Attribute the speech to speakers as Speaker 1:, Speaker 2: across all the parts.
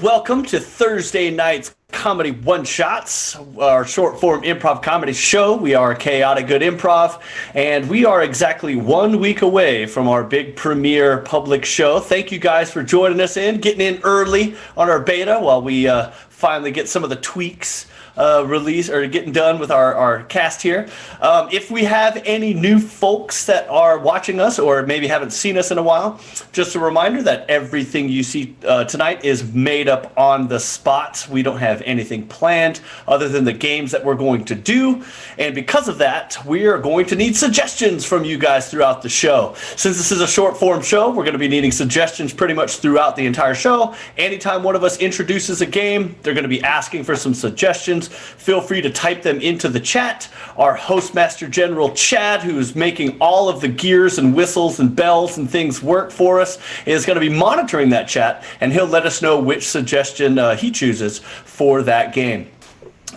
Speaker 1: Welcome to Thursday night's Comedy One Shots, our short form improv comedy show. We are Chaotic Good Improv, and we are exactly 1 week away from our big premiere public show. Thank you guys for joining us getting in early on our beta while we finally get some of the tweaks release or getting done with our cast here. If we have any new folks that are watching us or maybe haven't seen us in a while, just a reminder that everything you see tonight is made up on the spot. We don't have anything planned other than the games that we're going to do, and because of that, we are going to need suggestions from you guys throughout the show. Since this is a short form show, we're going to be needing suggestions pretty much throughout the entire show. Anytime one of us introduces a game, they're going to be asking for some suggestions. Feel free to type them into the chat. Our Hostmaster General Chad, who is making all of the gears and whistles and bells and things work for us, is going to be monitoring that chat, and he'll let us know which suggestion he chooses for that game.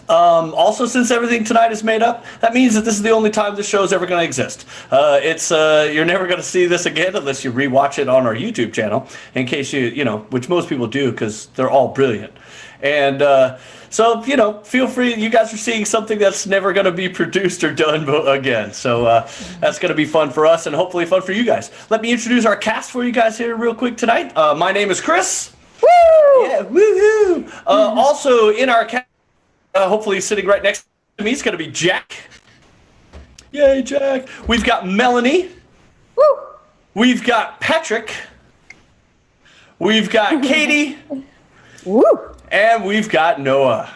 Speaker 1: Also, since everything tonight is made up, that means that this is the only time this show is ever going to exist. You're never going to see this again unless you rewatch it on our YouTube channel, in case you know, which most people do because they're all brilliant. And so, you know, feel free. You guys are seeing something that's never going to be produced or done again. So that's going to be fun for us and hopefully fun for you guys. Let me introduce our cast for you guys here real quick tonight. My name is Chris.
Speaker 2: Woo!
Speaker 1: Yeah, woohoo! Also in our cast, hopefully sitting right next to me, is going to be Jack. Yay, Jack. We've got Melanie.
Speaker 2: Woo!
Speaker 1: We've got Patrick. We've got Katie.
Speaker 2: Woo!
Speaker 1: And we've got Noah.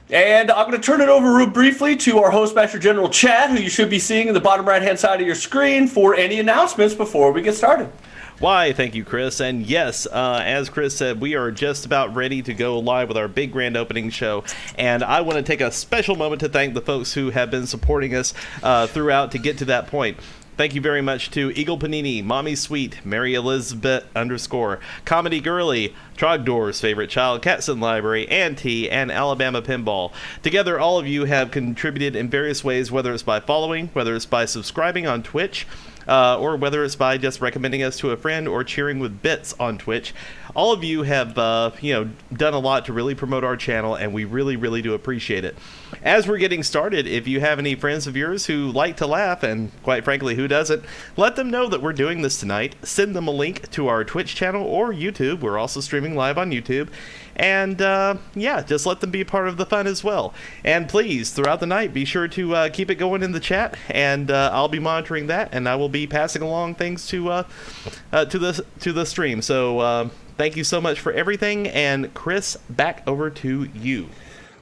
Speaker 1: And I'm going to turn it over real briefly to our Hostmaster General Chad, who you should be seeing in the bottom right-hand side of your screen for any announcements before we get started.
Speaker 3: Why, thank you, Chris. And yes, as Chris said, we are just about ready to go live with our big grand opening show. And I want to take a special moment to thank the folks who have been supporting us throughout to get to that point. Thank you very much to Eagle Panini, Mommy Sweet, Mary Elizabeth _ Comedy Girly, Trogdor's Favorite Child, Catson Library, Auntie, and Alabama Pinball. Together, all of you have contributed in various ways, whether it's by following, whether it's by subscribing on Twitch, or whether it's by just recommending us to a friend or cheering with bits on Twitch. All of you have, done a lot to really promote our channel, and we really, really do appreciate it. As we're getting started, if you have any friends of yours who like to laugh, and quite frankly, who doesn't, let them know that we're doing this tonight. Send them a link to our Twitch channel or YouTube. We're also streaming live on YouTube. And, just let them be part of the fun as well. And please, throughout the night, be sure to keep it going in the chat, and I'll be monitoring that, and I will be passing along things to the stream. So, thank you so much for everything, and Chris, back over to you.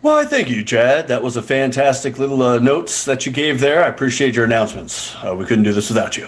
Speaker 1: Why, thank you, Chad. That was a fantastic little notes that you gave there. I appreciate your announcements. We couldn't do this without you.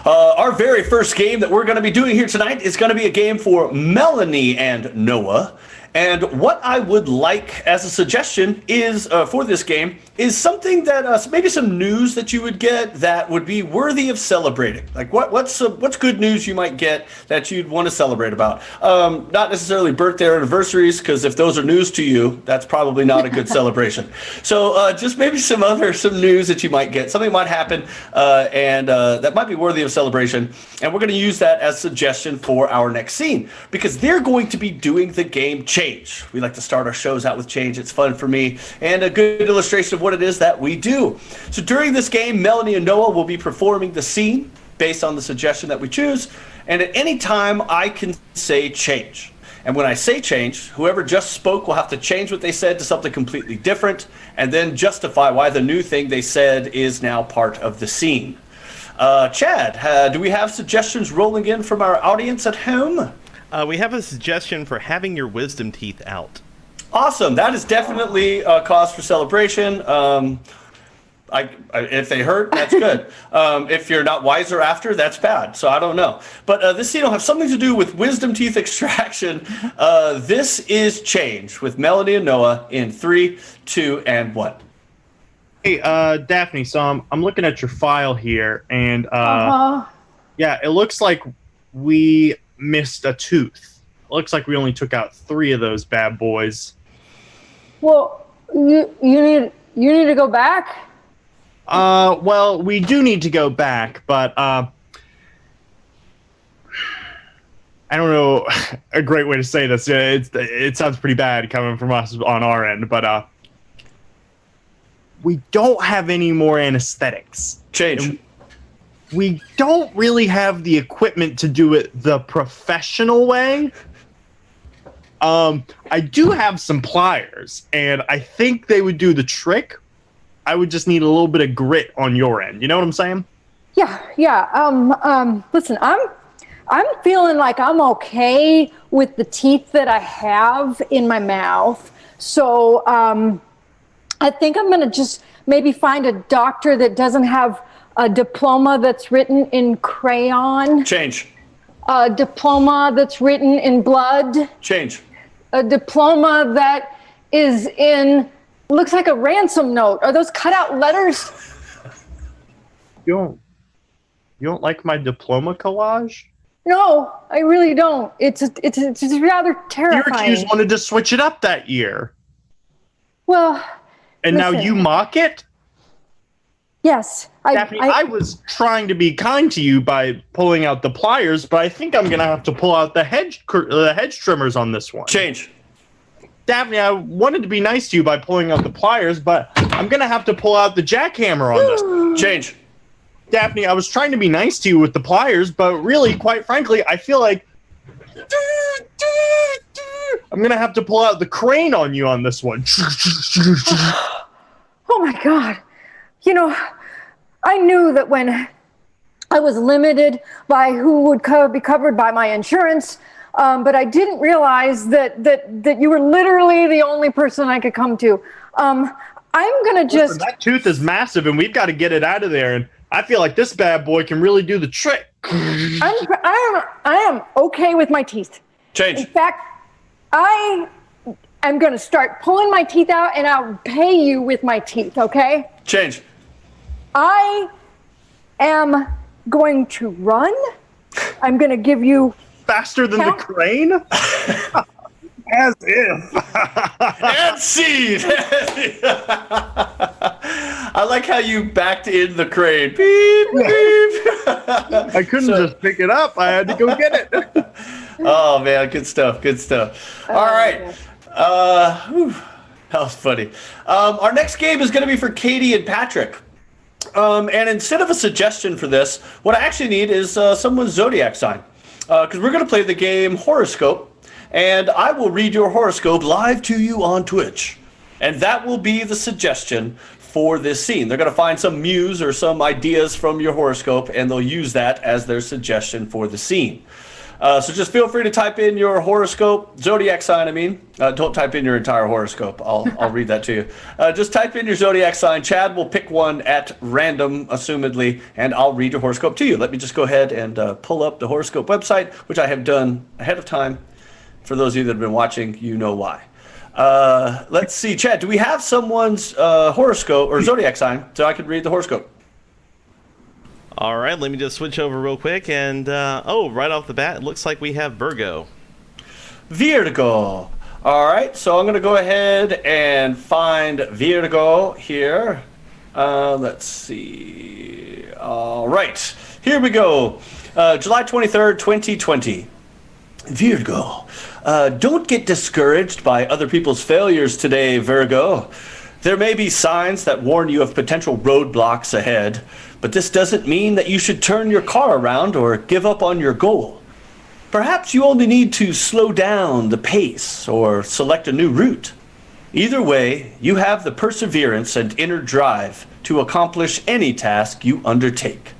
Speaker 1: Our very first game that we're going to be doing here tonight is going to be a game for Melanie and Noah. And what I would like as a suggestion is for this game is something that maybe some news that you would get that would be worthy of celebrating. Like what's good news you might get that you'd want to celebrate about? Not necessarily birthday or anniversaries, because if those are news to you, that's probably not a good celebration. So just maybe some news that you might get. Something might happen and that might be worthy of celebration. And we're going to use that as a suggestion for our next scene, because they're going to be doing the game Change. We like to start our shows out with change. It's fun for me and a good illustration of what it is that we do. So during this game, Melanie and Noah will be performing the scene based on the suggestion that we choose. And at any time, I can say change. And when I say change, whoever just spoke will have to change what they said to something completely different and then justify why the new thing they said is now part of the scene. Chad, do we have suggestions rolling in from our audience at home?
Speaker 3: We have a suggestion for having your wisdom teeth out.
Speaker 1: Awesome. That is definitely a cause for celebration. If they hurt, that's good. If you're not wiser after, that's bad. So I don't know. But this scene will have something to do with wisdom teeth extraction. This is Change with Melanie and Noah in 3, 2, and 1.
Speaker 4: Hey, Daphne, so I'm looking at your file here, and yeah, it looks like we missed a tooth. It looks like we only took out 3 of those bad boys.
Speaker 2: Well, you need to go back.
Speaker 4: Well, we do need to go back, but I don't know a great way to say this. It sounds pretty bad coming from us on our end, but we don't have any more anesthetics.
Speaker 1: Change.
Speaker 4: We don't really have the equipment to do it the professional way. I do have some pliers, and I think they would do the trick. I would just need a little bit of grit on your end. You know what I'm saying?
Speaker 2: Yeah. Listen, I'm feeling like I'm okay with the teeth that I have in my mouth. So I think I'm gonna just maybe find a doctor that doesn't have a diploma that's written in crayon.
Speaker 1: Change.
Speaker 2: A diploma that's written in blood.
Speaker 1: Change.
Speaker 2: A diploma that is in, looks like a ransom note. Are those cutout letters?
Speaker 4: You don't like my diploma collage?
Speaker 2: No, I really don't. It's rather terrifying.
Speaker 4: Syracuse wanted to switch it up that year.
Speaker 2: Well,
Speaker 4: and
Speaker 2: listen.
Speaker 4: Now you mock it?
Speaker 2: Yes.
Speaker 4: Daphne, I was trying to be kind to you by pulling out the pliers, but I think I'm going to have to pull out the hedge trimmers on this one.
Speaker 1: Change.
Speaker 4: Daphne, I wanted to be nice to you by pulling out the pliers, but I'm going to have to pull out the jackhammer on this.
Speaker 1: Change.
Speaker 4: Daphne, I was trying to be nice to you with the pliers, but really, quite frankly, I feel like I'm going to have to pull out the crane on you on this one.
Speaker 2: Oh my God. You know, I knew that when I was limited by who would be covered by my insurance, but I didn't realize that you were literally the only person I could come to. I'm gonna just.
Speaker 4: Listen, that tooth is massive, and we've got to get it out of there. And I feel like this bad boy can really do the trick.
Speaker 2: I am okay with my teeth.
Speaker 1: Change.
Speaker 2: In fact, I am gonna start pulling my teeth out, and I'll pay you with my teeth. Okay?
Speaker 1: Change.
Speaker 2: I am going to run. I'm going to give you...
Speaker 4: Faster than the crane? As if.
Speaker 1: And scene! I like how you backed in the crane. Beep, beep.
Speaker 4: I couldn't just pick it up. I had to go get it.
Speaker 1: Oh, man. Good stuff. Good stuff. All right. That was funny. Our next game is going to be for Katie and Patrick. And instead of a suggestion for this, what I actually need is someone's zodiac sign. Because we're going to play the game Horoscope, and I will read your horoscope live to you on Twitch. And that will be the suggestion for this scene. They're going to find some muse or some ideas from your horoscope, and they'll use that as their suggestion for the scene. So just feel free to type in your horoscope, zodiac sign, I mean. Don't type in your entire horoscope. I'll read that to you. Just type in your zodiac sign. Chad will pick one at random, assumedly, and I'll read your horoscope to you. Let me just go ahead and pull up the horoscope website, which I have done ahead of time. For those of you that have been watching, you know why. Let's see, Chad, do we have someone's horoscope or zodiac sign so I can read the horoscope?
Speaker 3: All right, let me just switch over real quick. And, right off the bat, it looks like we have Virgo.
Speaker 1: Virgo. All right, so I'm going to go ahead and find Virgo here. Let's see. All right, here we go. July 23rd, 2020. Virgo. Don't get discouraged by other people's failures today, Virgo. There may be signs that warn you of potential roadblocks ahead, but this doesn't mean that you should turn your car around or give up on your goal. Perhaps you only need to slow down the pace or select a new route. Either way, you have the perseverance and inner drive to accomplish any task you undertake.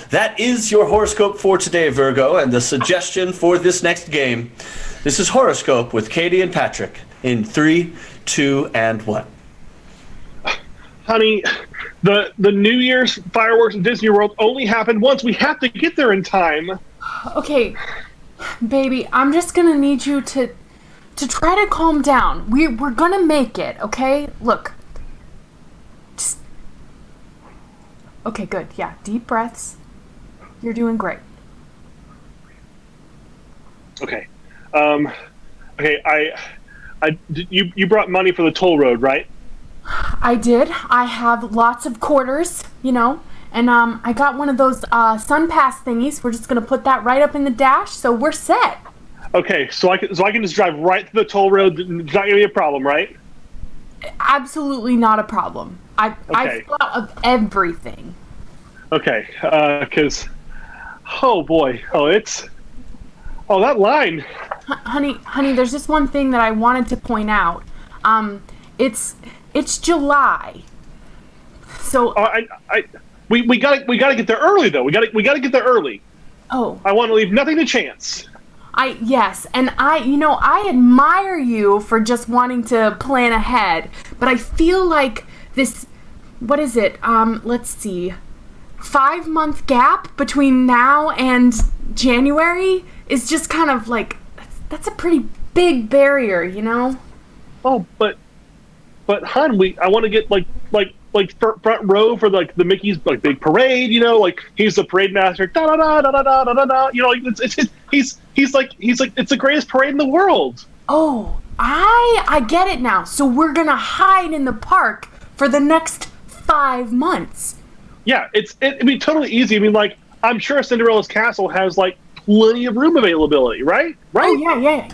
Speaker 1: That is your horoscope for today, Virgo, and the suggestion for this next game. This is Horoscope with Katie and Patrick in 3, 2, and 1.
Speaker 5: Honey, the New Year's fireworks in Disney World only happened once. We have to get there in time.
Speaker 6: Okay, baby, I'm just gonna need you to try to calm down. We're gonna make it, okay? Look. Just... Okay, good. Yeah, deep breaths. You're doing great.
Speaker 5: Okay. You brought money for the toll road, right?
Speaker 6: I did. I have lots of quarters, and I got one of those sun pass thingies. We're just gonna put that right up in the dash, so we're set.
Speaker 5: Okay, so I can just drive right to the toll road. It's not gonna be a problem, right?
Speaker 6: Absolutely not a problem. I thought of everything.
Speaker 5: Okay, because oh boy, that line.
Speaker 6: Honey, there's just one thing that I wanted to point out. It's July. So
Speaker 5: we gotta get there early though. We gotta get there early.
Speaker 6: Oh.
Speaker 5: I want to leave nothing to chance.
Speaker 6: Yes, and I admire you for just wanting to plan ahead, but I feel like this, what is it? Let's see. 5-month gap between now and January is just kind of like, that's a pretty big barrier,
Speaker 5: Oh, but hon, I want to get like front row for like the Mickey's like big parade, he's the parade master, da da da da da da da da, he's like it's the greatest parade in the world.
Speaker 6: Oh, I get it now. So we're gonna hide in the park for the next 5 months.
Speaker 5: Yeah, it'd be totally easy. I mean, like, I'm sure Cinderella's castle has like plenty of room availability, right?
Speaker 6: Oh yeah.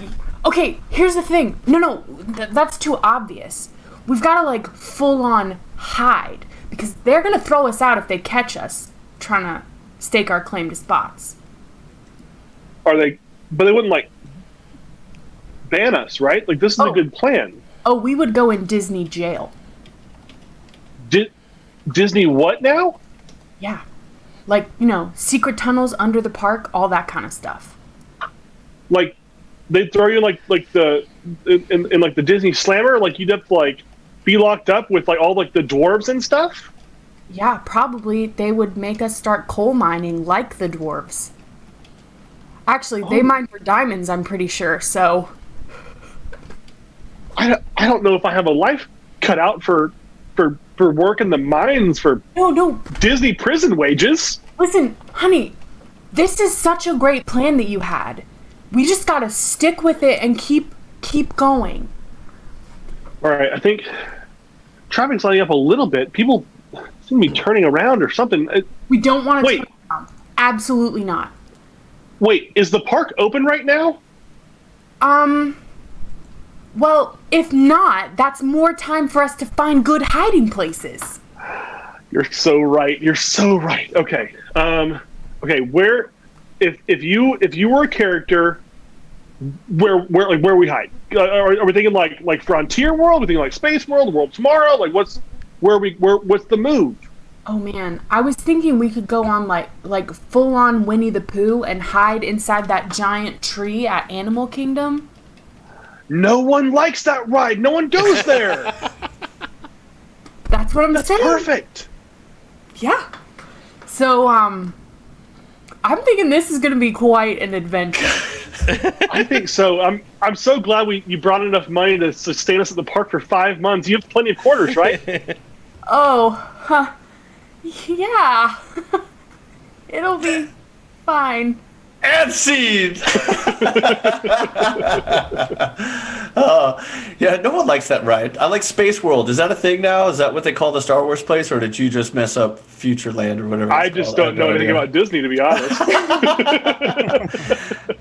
Speaker 6: Okay, here's the thing. No, that's too obvious. We've got to like full on hide because they're gonna throw us out if they catch us trying to stake our claim to spots.
Speaker 5: Are they? But they wouldn't like ban us, right? Like, this is a good plan.
Speaker 6: Oh, we would go in Disney jail.
Speaker 5: Disney what now?
Speaker 6: Yeah. Like, secret tunnels under the park, all that kind of stuff.
Speaker 5: Like, they'd throw you in in like the Disney Slammer, like you'd have to like be locked up with like all like the dwarves and stuff?
Speaker 6: Yeah, probably they would make us start coal mining like the dwarves. Actually, they mine for diamonds, I'm pretty sure, so
Speaker 5: I don't know if I have a life cut out for work in the mines for
Speaker 6: No.
Speaker 5: Disney prison wages.
Speaker 6: Listen, honey, this is such a great plan that you had. We just gotta stick with it and keep going.
Speaker 5: All right, I think traffic's lighting up a little bit. People seem to be turning around or something.
Speaker 6: We don't want to
Speaker 5: Wait.
Speaker 6: turn around. Absolutely not.
Speaker 5: Wait, is the park open right now?
Speaker 6: Well, if not, that's more time for us to find good hiding places.
Speaker 5: You're so right. Okay. Okay. Where, if you were a character, where we hide? Are we thinking like Frontier World? Are we thinking like Space World, World Tomorrow? Like what's the move?
Speaker 6: Oh man, I was thinking we could go on like full on Winnie the Pooh and hide inside that giant tree at Animal Kingdom.
Speaker 5: No one likes that ride. No one goes there.
Speaker 6: That's what I'm saying.
Speaker 5: Perfect.
Speaker 6: Yeah. So I'm thinking this is going to be quite an adventure.
Speaker 5: I think so. I'm so glad you brought enough money to sustain us at the park for 5 months. You have plenty of quarters, right?
Speaker 6: Yeah. It'll be fine.
Speaker 1: And scene. Yeah, no one likes that ride. I like Space World. Is that a thing now? Is that what they call the Star Wars place, or did you just mess up Futureland or whatever?
Speaker 5: I just don't know anything about Disney, to be honest.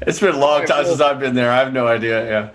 Speaker 1: It's been a long time since I've been there. I have no idea.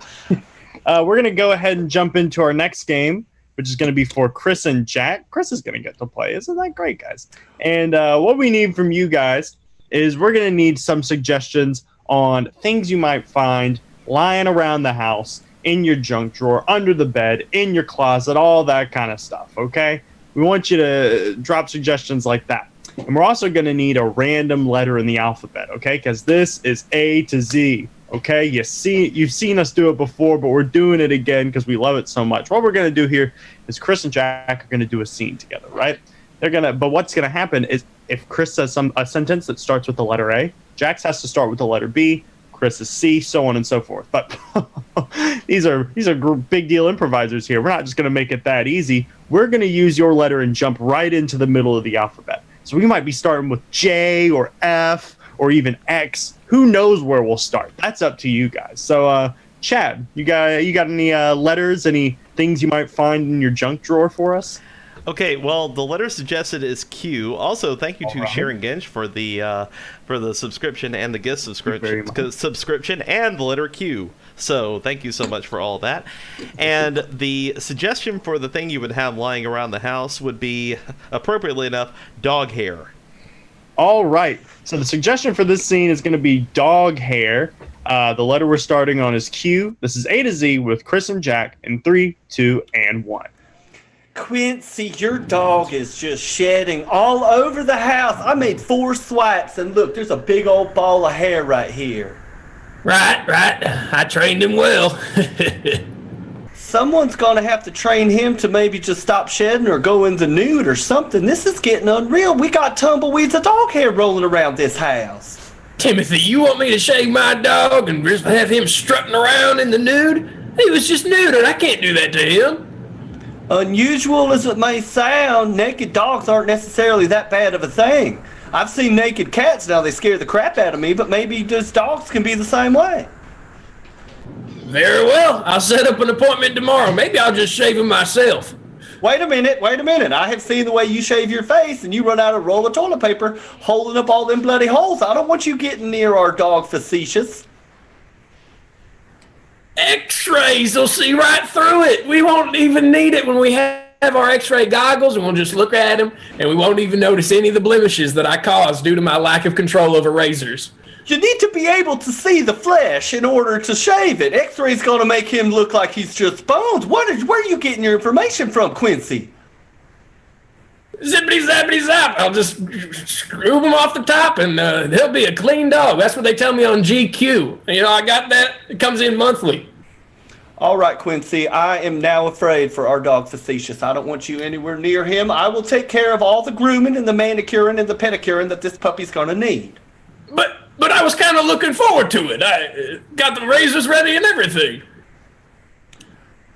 Speaker 1: Yeah.
Speaker 4: We're going to go ahead and jump into our next game, which is going to be for Chris and Jack. Chris is going to get to play. Isn't that great, guys? And what we need from you guys is we're going to need some suggestions on things you might find lying around the house, in your junk drawer, under the bed, in your closet, all that kind of stuff, okay? We want you to drop suggestions like that. And we're also going to need a random letter in the alphabet, okay? Because this is A to Z, okay? You've seen us do it before, but we're doing it again because we love it so much. What we're going to do here is Chris and Jack are going to do a scene together, right? But what's going to happen is if Chris says a sentence that starts with the letter A, Jax has to start with the letter B, Chris is C, so on and so forth. But these are big deal improvisers here. We're not just going to make it that easy. We're going to use your letter and jump right into the middle of the alphabet. So we might be starting with J or F or even X. Who knows where we'll start? That's up to you guys. So, Chad, you got any letters, any things you might find in your junk drawer for us?
Speaker 3: Okay, well, the letter suggested is Q. Also, thank you to Sharon Ginch for the subscription and the gift subscription and the letter Q. So thank you so much for all that. And the suggestion for the thing you would have lying around the house would be, appropriately enough, dog hair.
Speaker 4: All right. So the suggestion for this scene is going to be dog hair. The letter we're starting on is Q. This is A to Z with Chris and Jack in 3, 2, and 1.
Speaker 1: Quincy, your dog is just shedding all over the house. I made 4 swipes, and look, there's a big old ball of hair right here.
Speaker 7: Right. I trained him well.
Speaker 1: Someone's going to have to train him to maybe just stop shedding or go in the nude or something. This is getting unreal. We got tumbleweeds of dog hair rolling around this house.
Speaker 7: Timothy, you want me to shave my dog and just have him strutting around in the nude? He was just nude, and I can't do that to him.
Speaker 1: Unusual as it may sound, naked dogs aren't necessarily that bad of a thing. I've seen naked cats, now they scare the crap out of me, but maybe just dogs can be the same way.
Speaker 7: Very well. I'll set up an appointment tomorrow. Maybe I'll just shave him myself.
Speaker 1: Wait a minute. I have seen the way you shave your face, and you run out a roll of toilet paper holding up all them bloody holes. I don't want you getting near our dog facetious.
Speaker 7: X-rays will see right through it. We won't even need it when we have our X-ray goggles, and we'll just look at him, and we won't even notice any of the blemishes that I caused due to my lack of control over razors.
Speaker 1: You need to be able to see the flesh in order to shave it. X-ray's going to make him look like he's just bones. Where are you getting your information from, Quincy?
Speaker 7: Zippity zappity zap. I'll just screw him off the top, and he'll be a clean dog. That's what they tell me on GQ. I got that. It comes in monthly.
Speaker 1: All right, Quincy, I am now afraid for our dog Facetious. I don't want you anywhere near him. I will take care of all the grooming and the manicuring and the pedicuring that this puppy's going to need.
Speaker 7: But I was kind of looking forward to it. I got the razors ready and everything.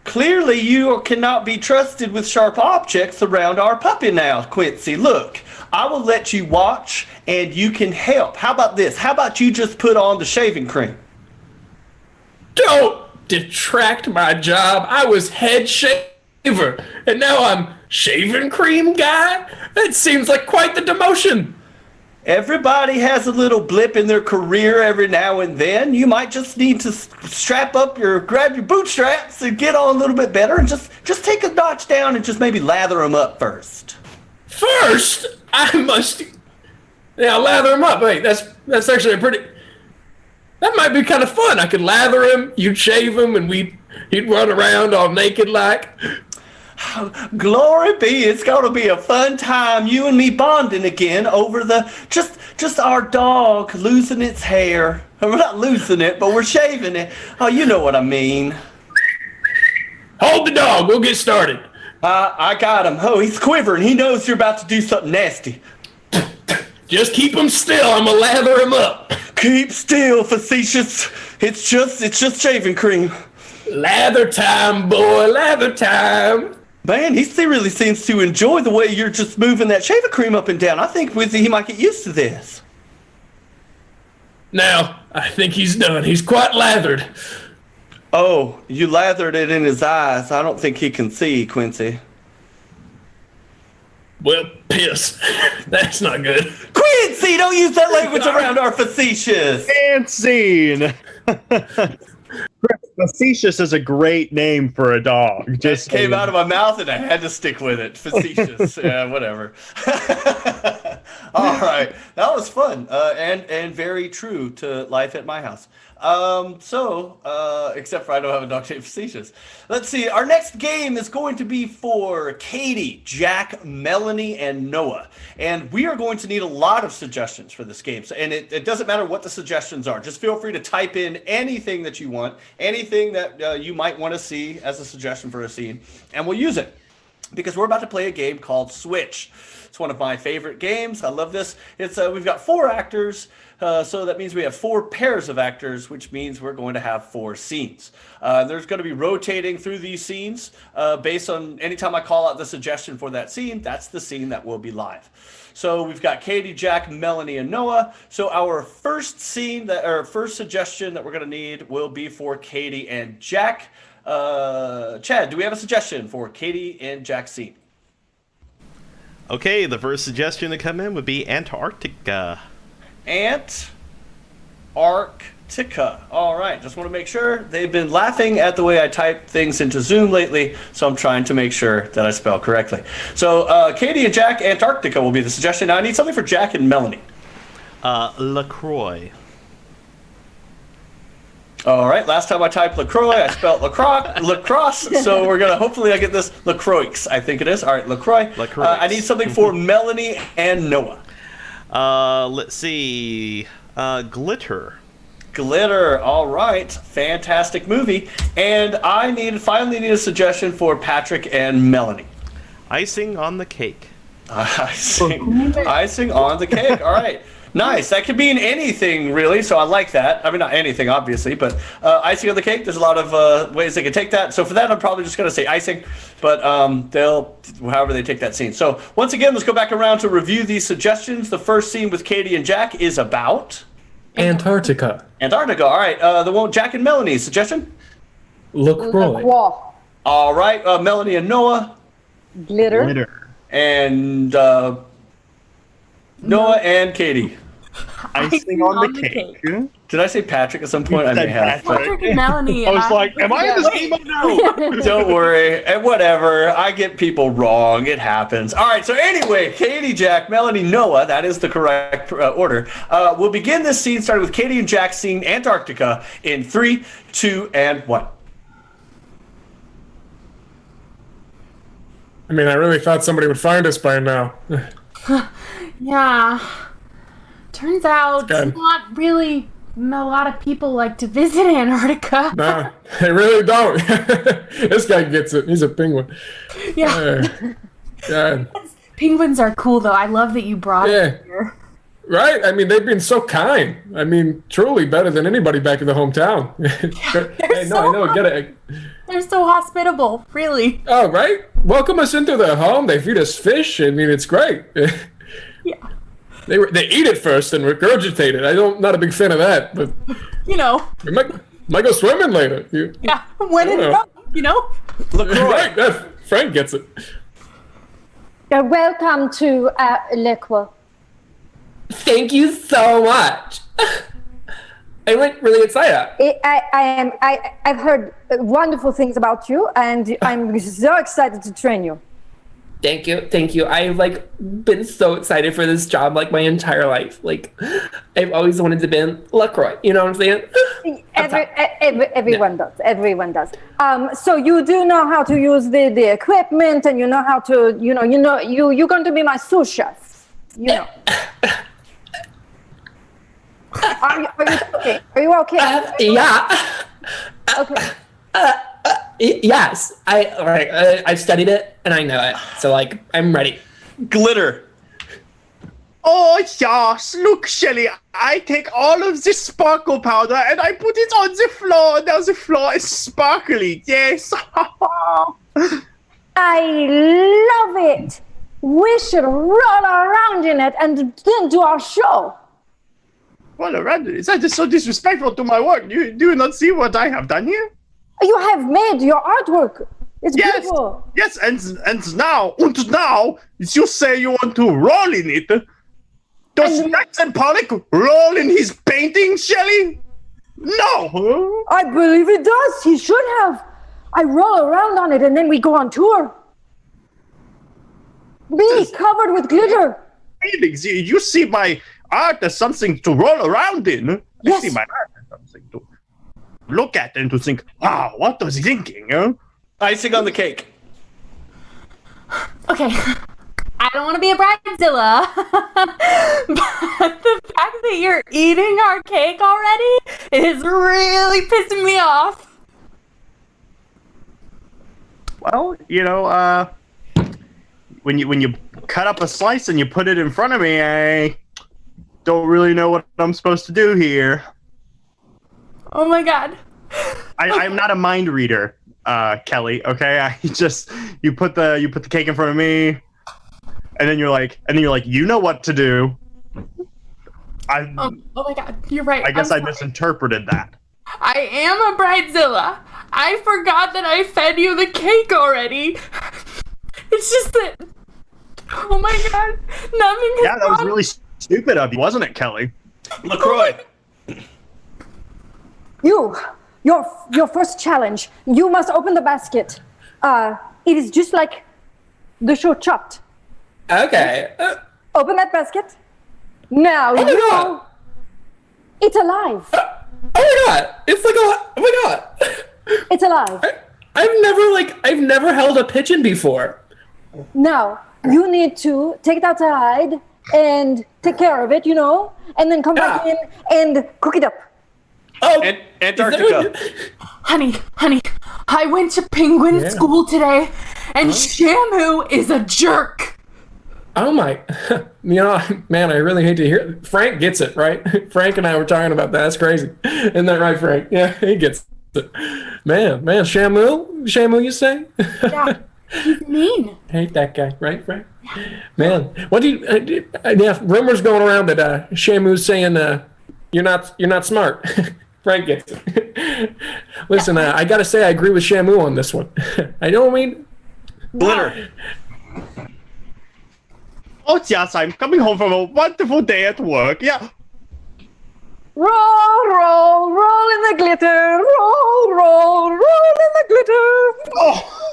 Speaker 1: Clearly, you cannot be trusted with sharp objects around our puppy now, Quincy. Look, I will let you watch, and you can help. How about this? How about you just put on the shaving cream?
Speaker 7: Don't detract my job. I was head shaver, and now I'm shaving cream guy? That seems like quite the demotion.
Speaker 1: Everybody has a little blip in their career every now and then. You might just need to grab your bootstraps and get on a little bit better, and just take a notch down and just maybe lather them up first.
Speaker 7: First, I must. Yeah, lather him up. Wait, that's actually that might be kind of fun. I could lather him, you'd shave him, and he'd run around all naked like.
Speaker 1: Glory be, it's gonna be a fun time. You and me bonding again over the just our dog losing its hair. We're not losing it, but we're shaving it. Oh, you know what I mean.
Speaker 7: Hold the dog. We'll get started.
Speaker 1: I got him. Oh, he's quivering. He knows you're about to do something nasty.
Speaker 7: Just keep him still. I'm gonna lather him up.
Speaker 1: Keep still, facetious. It's just shaving cream.
Speaker 7: Lather time, boy. Lather time.
Speaker 1: Man, really seems to enjoy the way you're just moving that shaving cream up and down. I think he might get used to this.
Speaker 7: Now, I think he's done. He's quite lathered.
Speaker 1: Oh, you lathered it in his eyes. I don't think he can see, Quincy.
Speaker 7: Well, piss. That's not good.
Speaker 1: Quincy, don't use that language around our facetious.
Speaker 4: And scene. Facetious is a great name for a dog.
Speaker 1: Just came out of my mouth and I had to stick with it. Facetious. Yeah, whatever. All right. That was fun and very true to life at my house. Except for I don't have a dog named Facetious. Let's see. Our next game is going to be for Katie, Jack, Melanie, and Noah. And we are going to need a lot of suggestions for this game. So, and it doesn't matter what the suggestions are. Just feel free to type in anything that you want, anything that you might want to see as a suggestion for a scene, and we'll use it. Because we're about to play a game called Switch. It's one of my favorite games. I love this. It's we've got 4 actors, so that means we have 4 pairs of actors, which means we're going to have 4 scenes. There's going to be rotating through these scenes based on anytime I call out the suggestion for that scene, that's the scene that will be live. So we've got Katie, Jack, Melanie, and Noah. So our first scene, first suggestion that we're going to need will be for Katie and Jack. Chad, do we have a suggestion for Katie and Jack's scene?
Speaker 3: Okay, the first suggestion to come in would be Antarctica.
Speaker 1: Antarctica. All right, just want to make sure. They've been laughing at the way I type things into Zoom lately, so I'm trying to make sure that I spell correctly. So Katie and Jack, Antarctica will be the suggestion. Now I need something for Jack and Melanie.
Speaker 3: LaCroix.
Speaker 1: All right, last time I typed LaCroix, I spelled lacrosse, so we're going to, hopefully I get this, LaCroix, I think it is. All right, LaCroix. I need something for Melanie and Noah.
Speaker 3: Let's see, Glitter.
Speaker 1: Glitter, all right, fantastic movie. And I finally need a suggestion for Patrick and Melanie.
Speaker 3: Icing on the cake.
Speaker 1: Icing on the cake, all right. Nice. That could mean anything, really, so I like that. I mean, not anything, obviously, but icing on the cake, there's a lot of ways they can take that. So for that, I'm probably just going to say icing, but however they take that scene. So once again, let's go back around to review these suggestions. The first scene with Katie and Jack is about...
Speaker 7: Antarctica.
Speaker 1: Antarctica, all right. The one Jack and Melanie, suggestion?
Speaker 7: LaCroix.
Speaker 1: All right, Melanie and Noah.
Speaker 2: Glitter.
Speaker 1: And Noah and Katie.
Speaker 4: Icing on the cake.
Speaker 1: Did I say Patrick at some point? I may have.
Speaker 6: Patrick and Melanie.
Speaker 5: I was like, am I in this game? No.
Speaker 1: Don't worry. And whatever. I get people wrong. It happens. All right. So anyway, Katie, Jack, Melanie, Noah. That is the correct order. We'll begin this scene starting with Katie and Jack scene Antarctica in 3, 2, and 1.
Speaker 7: I mean, I really thought somebody would find us by now.
Speaker 6: Yeah. Turns out not really a lot of people like to visit Antarctica.
Speaker 7: Nah, they really don't. This guy gets it. He's a penguin.
Speaker 6: Yeah.
Speaker 7: God.
Speaker 6: Penguins are cool, though. I love that you brought it here.
Speaker 7: Right? I mean, they've been so kind. I mean, truly better than anybody back in the hometown.
Speaker 6: They're so hospitable, really.
Speaker 7: Oh, right? Welcome us into their home. They feed us fish. I mean, it's great.
Speaker 6: Yeah.
Speaker 7: They eat it first and regurgitate it. I'm not a big fan of that, but
Speaker 6: you know,
Speaker 7: we might go swimming later.
Speaker 6: Yeah, when in Rome, you know.
Speaker 7: Right, Frank gets it.
Speaker 2: Welcome to L'Equal.
Speaker 7: Thank you so much. I'm really excited.
Speaker 2: I've heard wonderful things about you, and I'm so excited to train you.
Speaker 7: Thank you, thank you. I've like been so excited for this job like my entire life. Like, I've always wanted to be LaCroix. You know what I'm saying?
Speaker 2: Everyone does. Everyone does. So you do know how to use the equipment, and you know how to, you're going to be my sous chef. You know. Are you okay? Are you okay?
Speaker 7: Yeah.
Speaker 2: Okay.
Speaker 7: Yes. I've studied it and I know it. So like, I'm ready.
Speaker 1: Glitter.
Speaker 4: Oh, yes. Look, Shelly, I take all of this sparkle powder and I put it on the floor. Now the floor is sparkly. Yes.
Speaker 2: I love it. We should roll around in it and then do our show.
Speaker 4: Well, Randy, that is so disrespectful to my work. You do not see what I have done here?
Speaker 2: You have made your artwork. It's beautiful.
Speaker 4: Yes, and now, you say you want to roll in it. Does Jackson Pollock roll in his painting, Shelley? No.
Speaker 2: I believe it does. He should have. I roll around on it and then we go on tour. Me covered with glitter.
Speaker 4: Paintings. You see my art as something to roll around in.
Speaker 2: Yes.
Speaker 4: I see my art as something to look at and to think, wow, what was he thinking? Huh?
Speaker 1: Icing on the cake.
Speaker 6: Okay. I don't want to be a bridezilla, but the fact that you're eating our cake already is really pissing me off.
Speaker 4: Well, when you cut up a slice and you put it in front of me, I don't really know what I'm supposed to do here.
Speaker 6: Oh my god.
Speaker 4: I'm not a mind reader, Kelly. Okay, you put the cake in front of me, and then you're like, you know what to do.
Speaker 6: Oh my god, you're right.
Speaker 4: I guess I misinterpreted that.
Speaker 6: I am a bridezilla. I forgot that I fed you the cake already. It's just that. Oh my god, nothing.
Speaker 4: Yeah, that was really stupid of you, wasn't it, Kelly?
Speaker 1: LaCroix.
Speaker 2: Your first challenge. You must open the basket. It is just like the show Chopped.
Speaker 7: Okay.
Speaker 2: Open that basket. Now
Speaker 7: God.
Speaker 2: It's alive.
Speaker 7: Oh my god. It's like oh my god.
Speaker 2: It's alive.
Speaker 7: I've never held a pigeon before.
Speaker 2: Now you need to take it outside and take care of it, and then come back in and cook it up.
Speaker 7: Oh,
Speaker 1: Antarctica.
Speaker 6: Honey, I went to penguin school today, and Shamu is a jerk.
Speaker 7: Oh my, man, I really hate to hear it. Frank gets it, right? Frank and I were talking about that. That's crazy. Isn't that right, Frank? Yeah, he gets it. Man, Shamu, you say?
Speaker 6: Yeah, he's mean.
Speaker 7: Hate that guy, right, Frank? Man, what do you, yeah, rumors going around that Shamu's saying you're not smart. Frank gets it. Listen, I gotta say I agree with Shamu on this one. I know what I mean?
Speaker 1: Glitter.
Speaker 4: Oh, yes, I'm coming home from a wonderful day at work. Yeah.
Speaker 2: Roll, roll, roll in the glitter. Roll, roll, roll in the glitter.
Speaker 4: Oh.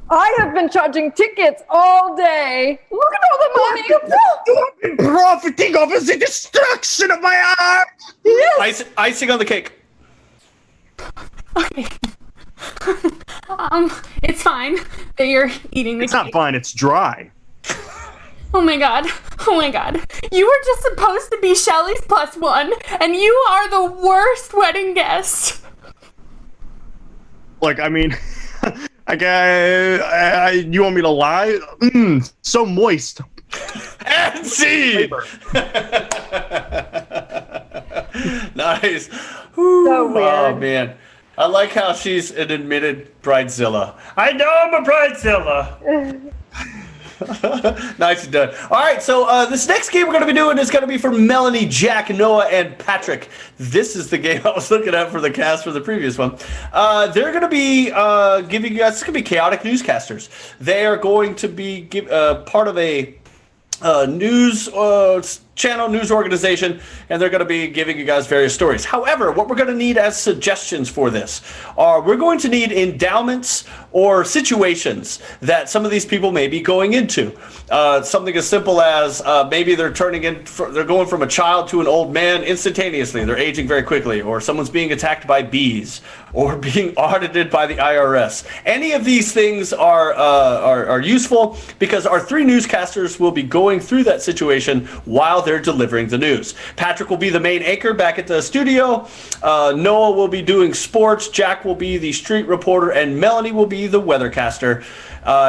Speaker 2: I have been charging tickets all day. Look at all the money.
Speaker 4: You have been profiting over the destruction of my art.
Speaker 2: Yes.
Speaker 1: Icing on the cake.
Speaker 6: Okay. It's fine that you're eating the
Speaker 4: It's
Speaker 6: cake.
Speaker 4: not fine. It's dry.
Speaker 6: Oh my god. You were just supposed to be Shelly's +1, and you are the worst wedding guest.
Speaker 4: Look, I mean, you want me to lie? So moist.
Speaker 1: And see. Nice.
Speaker 2: So weird.
Speaker 1: Oh man, I like how she's an admitted bridezilla. I know I'm a bridezilla. Nicely done. All right, so this next game we're going to be doing is going to be for Melanie, Jack, Noah, and Patrick. This is the game I was looking at for the cast for the previous one. They're going to be giving you guys, it's going to be chaotic newscasters. They are going to be part of a news channel, news organization, and they're going to be giving you guys various stories. However, what we're going to need as suggestions for this are we're going to need endowments or situations that some of these people may be going into. Something as simple as maybe they're they're going from a child to an old man instantaneously. They're aging very quickly, or someone's being attacked by bees, or being audited by the IRS. Any of these things are useful because our three newscasters will be going through that situation while they're delivering the news. Patrick will be the main anchor back at the studio. Noah will be doing sports. Jack will be the street reporter, and Melanie will be the weathercaster.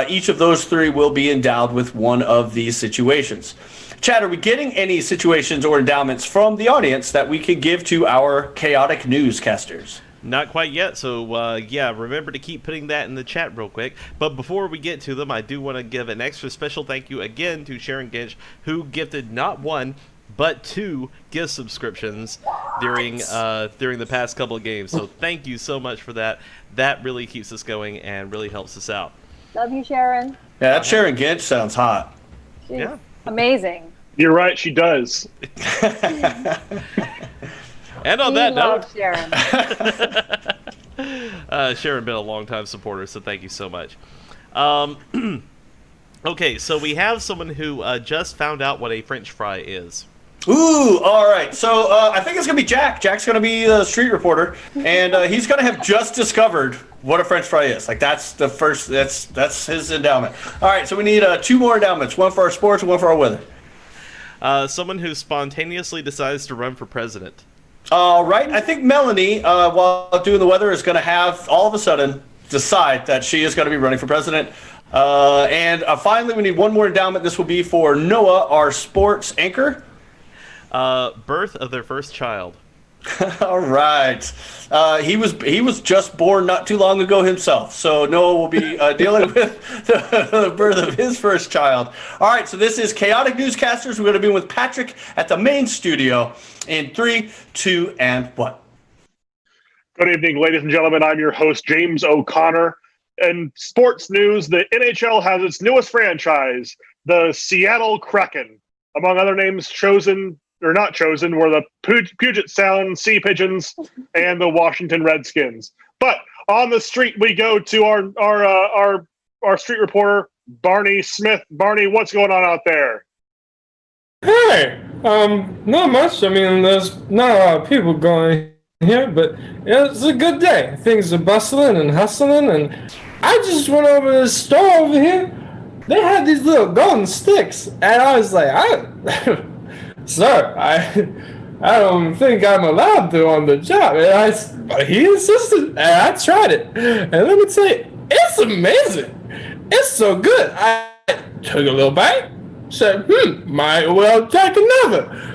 Speaker 1: Each of those three will be endowed with one of these situations. Chad, are we getting any situations or endowments from the audience that we can give to our chaotic newscasters?
Speaker 3: Not quite yet, so yeah, remember to keep putting that in the chat real quick. But before we get to them, I do want to give an extra special thank you again to Sharon Ginch, who gifted not one, but 2 gift subscriptions during the past couple of games. So thank you so much for that. That really keeps us going and really helps us out.
Speaker 2: Love you, Sharon.
Speaker 1: Yeah, that Sharon Ginch sounds hot.
Speaker 2: She's
Speaker 3: Yeah.
Speaker 2: amazing.
Speaker 5: You're right, she does.
Speaker 3: And on
Speaker 2: We
Speaker 3: that
Speaker 2: love
Speaker 3: note,
Speaker 2: Sharon.
Speaker 3: Sharon been a longtime supporter, so thank you so much. Okay, so we have someone who just found out what a French fry is.
Speaker 1: Ooh, all right. So I think it's going to be Jack. Jack's going to be the street reporter, and he's going to have just discovered what a French fry is. Like, that's the first, that's his endowment. All right, so we need 2 more endowments, one for our sports and one for our weather.
Speaker 3: Someone who spontaneously decides to run for president.
Speaker 1: All right, I think Melanie, while doing the weather, is going to have all of a sudden decide that she is going to be running for president. And finally, we need one more endowment. This will be for Noah, our sports anchor.
Speaker 3: Birth of their first child.
Speaker 1: All right. He was just born not too long ago himself, so Noah will be dealing with the birth of his first child. All right, so this is Chaotic Newscasters. We're going to be with Patrick at the main studio in 3, 2, and 1.
Speaker 5: Good evening, ladies and gentlemen. I'm your host, James O'Connor. In sports news, the NHL has its newest franchise, the Seattle Kraken. Among other names chosen or not chosen were the Puget Sound Sea Pigeons and the Washington Redskins. But on the street we go to our street reporter, Barney Smith. Barney, what's going on out there?
Speaker 7: Hey, not much. I mean, there's not a lot of people going here, but it's a good day. Things are bustling and hustling, and I just went over to the store over here. They had these little golden sticks, and I was like, Sir, I don't think I'm allowed to on the job. But he insisted, and I tried it. And let me tell you, it's amazing. It's so good. I took a little bite, said, might well take another.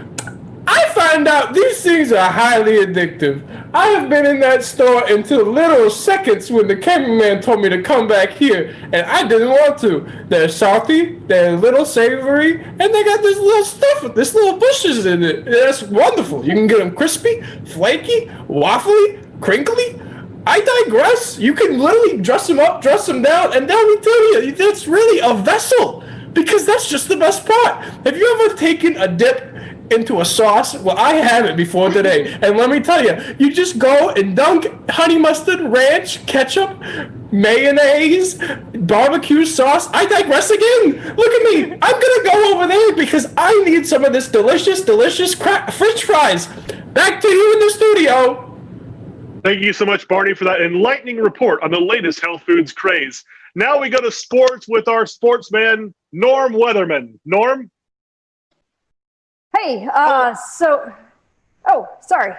Speaker 7: I find out these things are highly addictive. I have been in that store until literal seconds when the cameraman told me to come back here, and I didn't want to. They're salty, they're a little savory, and they got this little stuff with this little bushes in it. That's wonderful. You can get them crispy, flaky, waffly, crinkly. I digress. You can literally dress them up, dress them down, and let me tell you, that's really a vessel, because that's just the best part. Have you ever taken a dip into a sauce? Well, I haven't before today, and let me tell you, you just go and dunk honey mustard, ranch, ketchup, mayonnaise, barbecue sauce. I digress again. Look at me. I'm gonna go over there because I need some of this delicious French fries. Back to you in the studio.
Speaker 5: Thank you so much, Barney, for that enlightening report on the latest health foods craze. Now we go to sports with our sportsman, Norm Weatherman. Norm?
Speaker 2: Hey, sorry.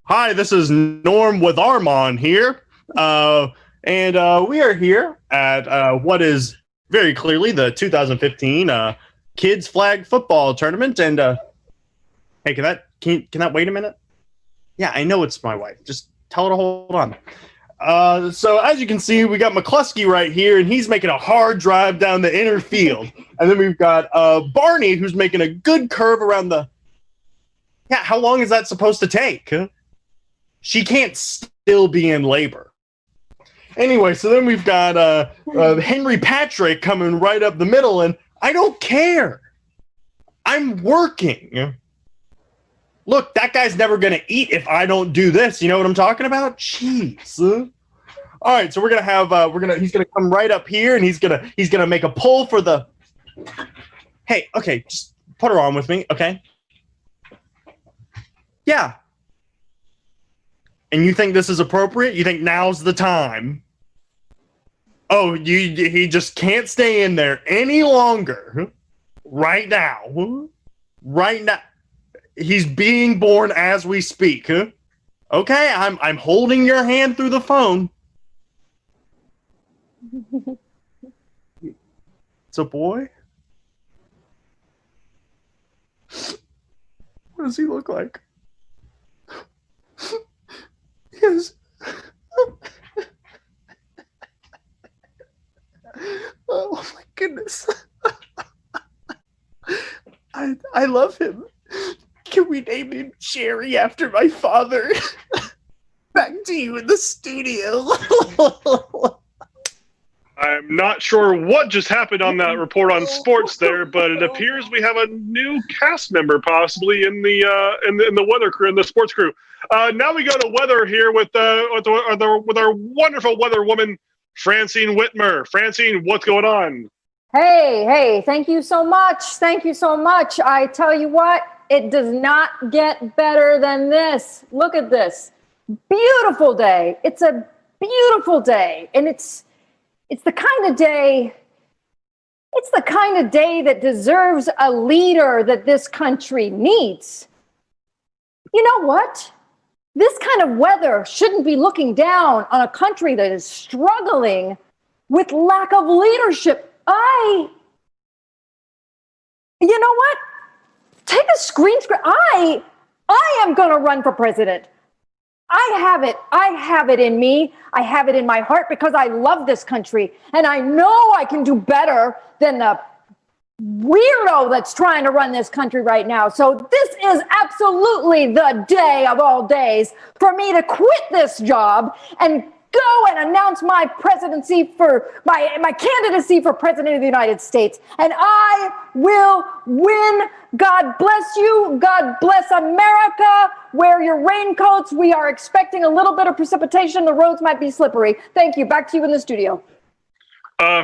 Speaker 4: Hi, this is Norm with Armon here. And we are here at what is very clearly the 2015 Kids Flag Football Tournament. And hey, can that wait a minute? Yeah, I know it's my wife. Just tell her to hold on. So as you can see, we got McCluskey right here, and he's making a hard drive down the inner field. And then we've got Barney, who's making a good curve around the... Yeah, how long is that supposed to take? She can't still be in labor. Anyway, so then we've got Henry Patrick coming right up the middle, and I don't care. I'm working. Look, that guy's never going to eat if I don't do this. You know what I'm talking about? Jeez. All right, so we're going to have he's going to come right up here and he's going to make a pull for the Hey, okay, just put her on with me, okay? Yeah. And you think this is appropriate? You think now's the time? Oh, he just can't stay in there any longer. Right now. Right now. He's being born as we speak. Huh? Okay, I'm holding your hand through the phone. It's a boy? What does he look like? Yes. Oh my goodness. I love him. Can we name him Jerry after my father? Back to you in the studio.
Speaker 5: I'm not sure what just happened on that report on sports there, but it appears we have a new cast member possibly in the weather crew, in the sports crew. Now we go to weather here with our wonderful weather woman, Francine Whitmer. Francine, what's going on?
Speaker 2: Hey, thank you so much. Thank you so much. I tell you what, it does not get better than this. Look at this. Beautiful day. It's a beautiful day. And it's the kind of day that deserves a leader that this country needs. You know what? This kind of weather shouldn't be looking down on a country that is struggling with lack of leadership. You know what? Take a screen script. I am going to run for president. I have it. I have it in me. I have it in my heart because I love this country. And I know I can do better than the weirdo that's trying to run this country right now. So this is absolutely the day of all days for me to quit this job and go and announce my presidency for my candidacy for president of the United States. And I will win. God bless you. God bless America. Wear your raincoats. We are expecting a little bit of precipitation. The roads might be slippery. Thank you. Back to you in the studio.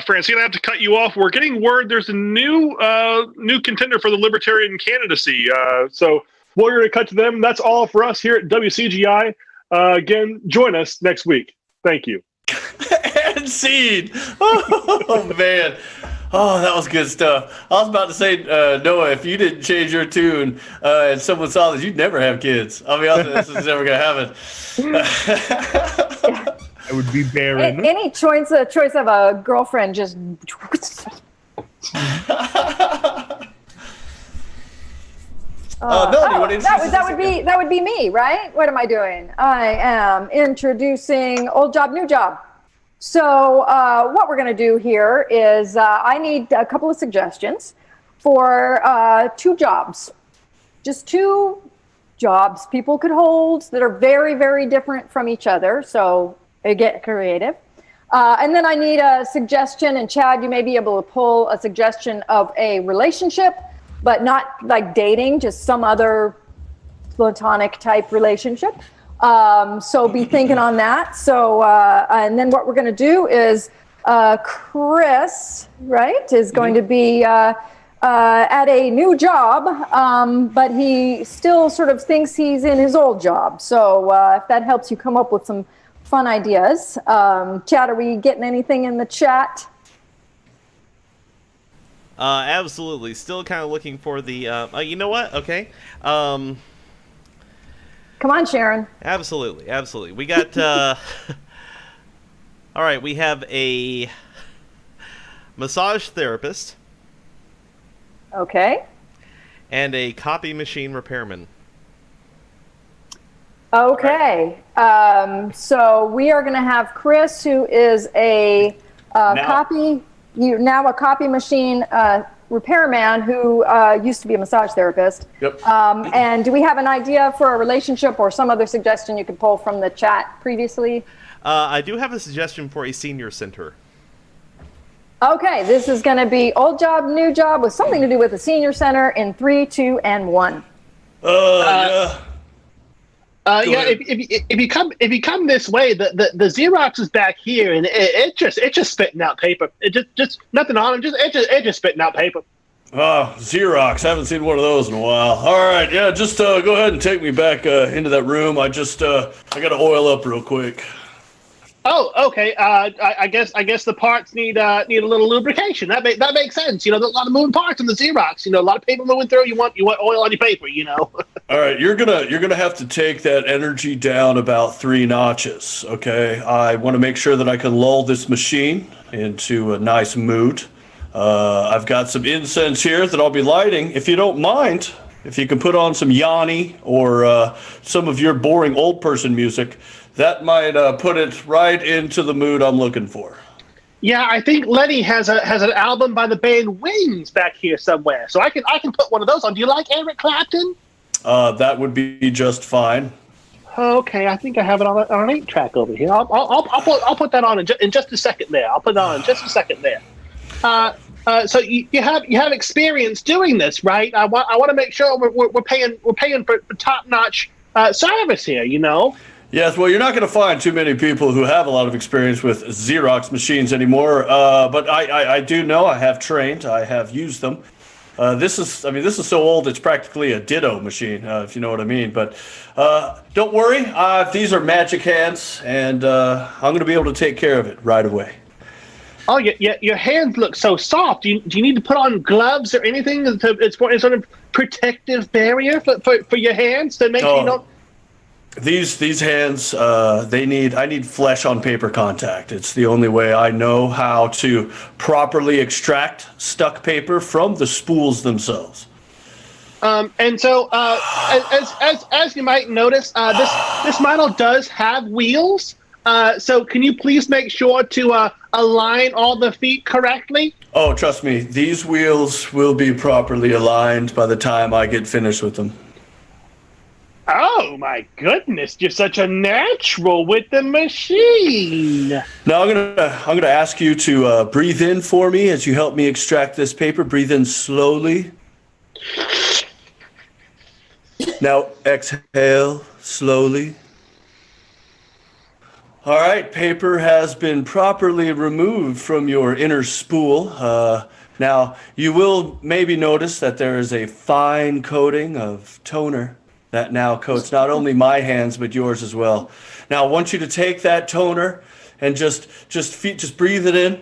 Speaker 5: Francine, I have to cut you off. We're getting word there's a new contender for the Libertarian candidacy. So we're going to cut to them. That's all for us here at WCGI. Again, join us next week. Thank you.
Speaker 1: And scene. Oh, man. Oh, that was good stuff. I was about to say, Noah, if you didn't change your tune and someone saw this, you'd never have kids. I'll be honest, this is never going to happen.
Speaker 4: I would be barren.
Speaker 2: Any choice of a girlfriend just...
Speaker 1: Melanie,
Speaker 2: that would be me, right? What am I doing? I am introducing old job, new job. So what we're going to do here is I need a couple of suggestions for 2 jobs. Just 2 jobs people could hold that are very, very different from each other. So get creative. And then I need a suggestion, and Chad, you may be able to pull a suggestion of a relationship, but not like dating, just some other platonic type relationship. So be thinking on that. So, and then what we're going to do is Chris, right, is going to be at a new job, but he still sort of thinks he's in his old job. So if that helps you come up with some fun ideas. Chad, are we getting anything in the chat?
Speaker 3: Absolutely. Still kind of looking for the, you know what? Okay.
Speaker 2: Come on, Sharon.
Speaker 3: Absolutely. We got, all right, we have a massage therapist.
Speaker 2: Okay.
Speaker 3: And a copy machine repairman.
Speaker 2: Okay. So we are going to have Chris, who is a copy machine repairman who used to be a massage therapist.
Speaker 1: Yep.
Speaker 2: And do we have an idea for a relationship or some other suggestion you could pull from the chat previously?
Speaker 3: I do have a suggestion for a senior center.
Speaker 2: Okay, this is going to be old job, new job with something to do with the senior center in 3, 2, and 1.
Speaker 1: Yeah.
Speaker 5: Yeah, if you come this way, the Xerox is back here, and it just spitting out paper. It just nothing on it. It just spitting out paper.
Speaker 1: Oh, Xerox. I haven't seen one of those in a while. All right, yeah, just go ahead and take me back into that room. I got to oil up real quick.
Speaker 5: Oh, okay. I guess the parts need a little lubrication. That makes sense. There's a lot of moving parts in the Xerox. A lot of paper moving through. You want oil on your paper.
Speaker 1: All right, you're gonna have to take that energy down about 3 notches. Okay, I want to make sure that I can lull this machine into a nice mood. I've got some incense here that I'll be lighting. If you don't mind, if you can put on some Yanni or some of your boring old person music. That might put it right into the mood I'm looking for.
Speaker 5: Yeah, I think Lenny has an album by the band Wings back here somewhere, so I can put one of those on. Do you like Eric Clapton?
Speaker 1: That would be just fine.
Speaker 5: Okay, I think I have it on an 8-track over here. I'll put that on in just a second there. I'll put it on in just a second there. So you have experience doing this, right? I want to make sure we're paying for top-notch service here.
Speaker 1: Yes, well, you're not going to find too many people who have a lot of experience with Xerox machines anymore. But I do know. I have trained. I have used them. This is so old it's practically a ditto machine, if you know what I mean. But don't worry, these are magic hands, and I'm going to be able to take care of it right away.
Speaker 5: Oh, yeah, your hands look so soft. Do you need to put on gloves or anything? It's for any sort of protective barrier for your hands to make sure you don't.
Speaker 1: These hands, I need flesh on paper contact. It's the only way I know how to properly extract stuck paper from the spools themselves.
Speaker 5: And so, as you might notice, this model does have wheels. So can you please make sure to align all the feet correctly?
Speaker 1: Oh, trust me, these wheels will be properly aligned by the time I get finished with them.
Speaker 5: Oh my goodness, you're such a natural with the machine.
Speaker 1: Now I'm gonna ask you to breathe in for me as you help me extract this paper. Breathe in slowly. Now exhale slowly. All right, paper has been properly removed from your inner spool. Now you will maybe notice that there is a fine coating of toner that now coats not only my hands but yours as well. Now I want you to take that toner and just breathe it in.